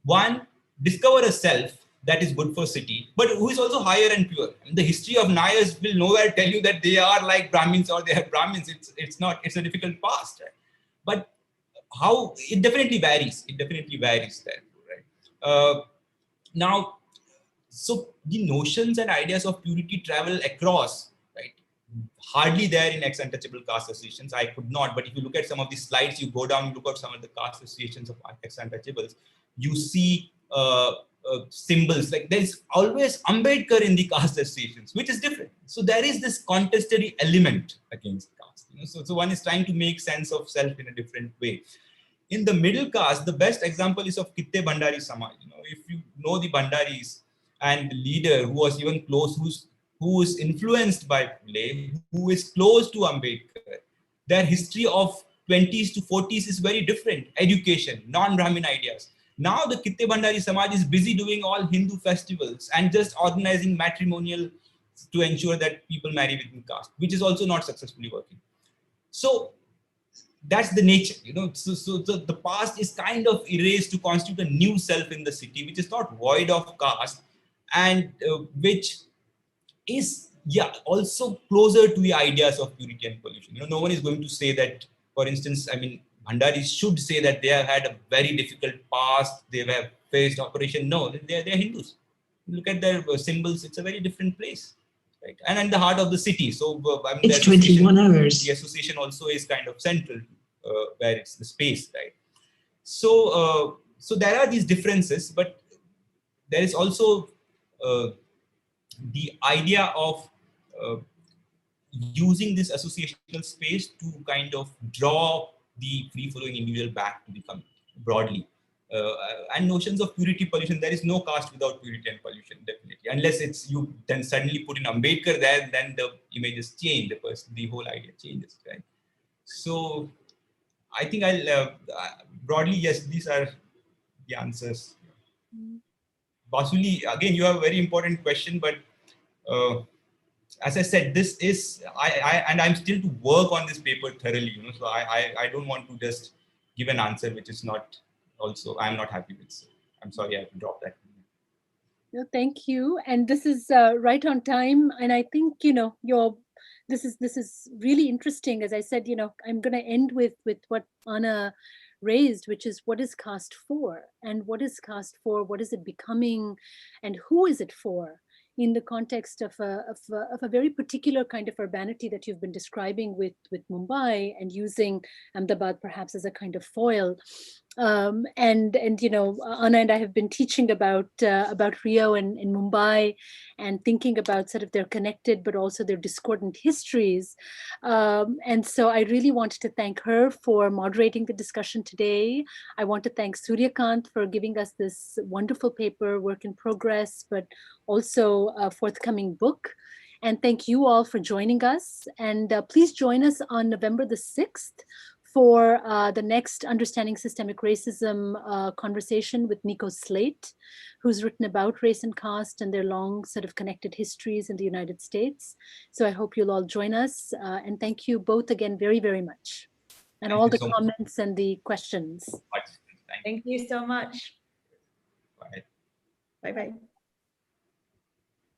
one, discover a self that is good for city, but who is also higher and pure. And the history of Nairs will nowhere tell you that they are like Brahmins or they are Brahmins. It's a difficult past, right? But how, it definitely varies. It definitely varies there, right? Now, so the notions and ideas of purity travel across, right? Hardly there in ex-untouchable caste associations. I could not, but if you look at some of the slides, you go down, look at some of the caste associations of ex-untouchables, you see symbols, like there is always Ambedkar in the caste associations, which is different. So there is this contestatory element against caste. So one is trying to make sense of self in a different way. In the middle caste, the best example is of Kitte Bhandari Samaj. If you know the Bhandaris and the leader who was even close, who is influenced by Phule, who is close to Ambedkar, their history of 20s to 40s is very different. Education, non-Brahmin ideas. Now the Kitte Bhandari Samaj is busy doing all Hindu festivals and just organizing matrimonial to ensure that people marry within caste, which is also not successfully working. So that's the nature, so the past is kind of erased to constitute a new self in the city, which is not void of caste and which is also closer to the ideas of purity and pollution. No one is going to say that, for instance, Bhandaris should say that they have had a very difficult past, they have faced oppression. No, they're Hindus. Look at their symbols, it's a very different place. Right. And in the heart of the city. So it's 21 hours. The association also is kind of central where it's the space, right? So there are these differences, but there is also the idea of using this associational space to kind of draw the free-flowing individual back to the community broadly. And notions of purity, pollution, there is no caste without purity and pollution, definitely. Unless it's you then suddenly put in Ambedkar there, then the images change, the whole idea changes, right? So I think I'll, broadly, yes, these are the answers. Basuli, again, you have a very important question, but as I said, this is, and I'm still to work on this paper thoroughly, so I don't want to just give an answer which is not, also I'm not happy with. So I'm sorry I have to drop that. No, thank you. And this is right on time. And I think, this is really interesting. As I said, I'm going to end with what Ana raised, which is what is caste for? And what is caste for? What is it becoming? And who is it for? In the context of a very particular kind of urbanity that you've been describing with Mumbai, and using Ahmedabad perhaps as a kind of foil. And Ana and I have been teaching about Rio and in Mumbai, and thinking about sort of their connected but also their discordant histories. And so I really wanted to thank her for moderating the discussion today. I want to thank Suryakant for giving us this wonderful paper, work in progress, but also a forthcoming book. And thank you all for joining us. And please join us on November the 6th for the next Understanding Systemic Racism conversation with Nico Slate, who's written about race and caste and their long sort of connected histories in the United States. So I hope you'll all join us. And thank you both again very, very much. And all the comments and the questions. Thank you so much. Bye. Bye-bye.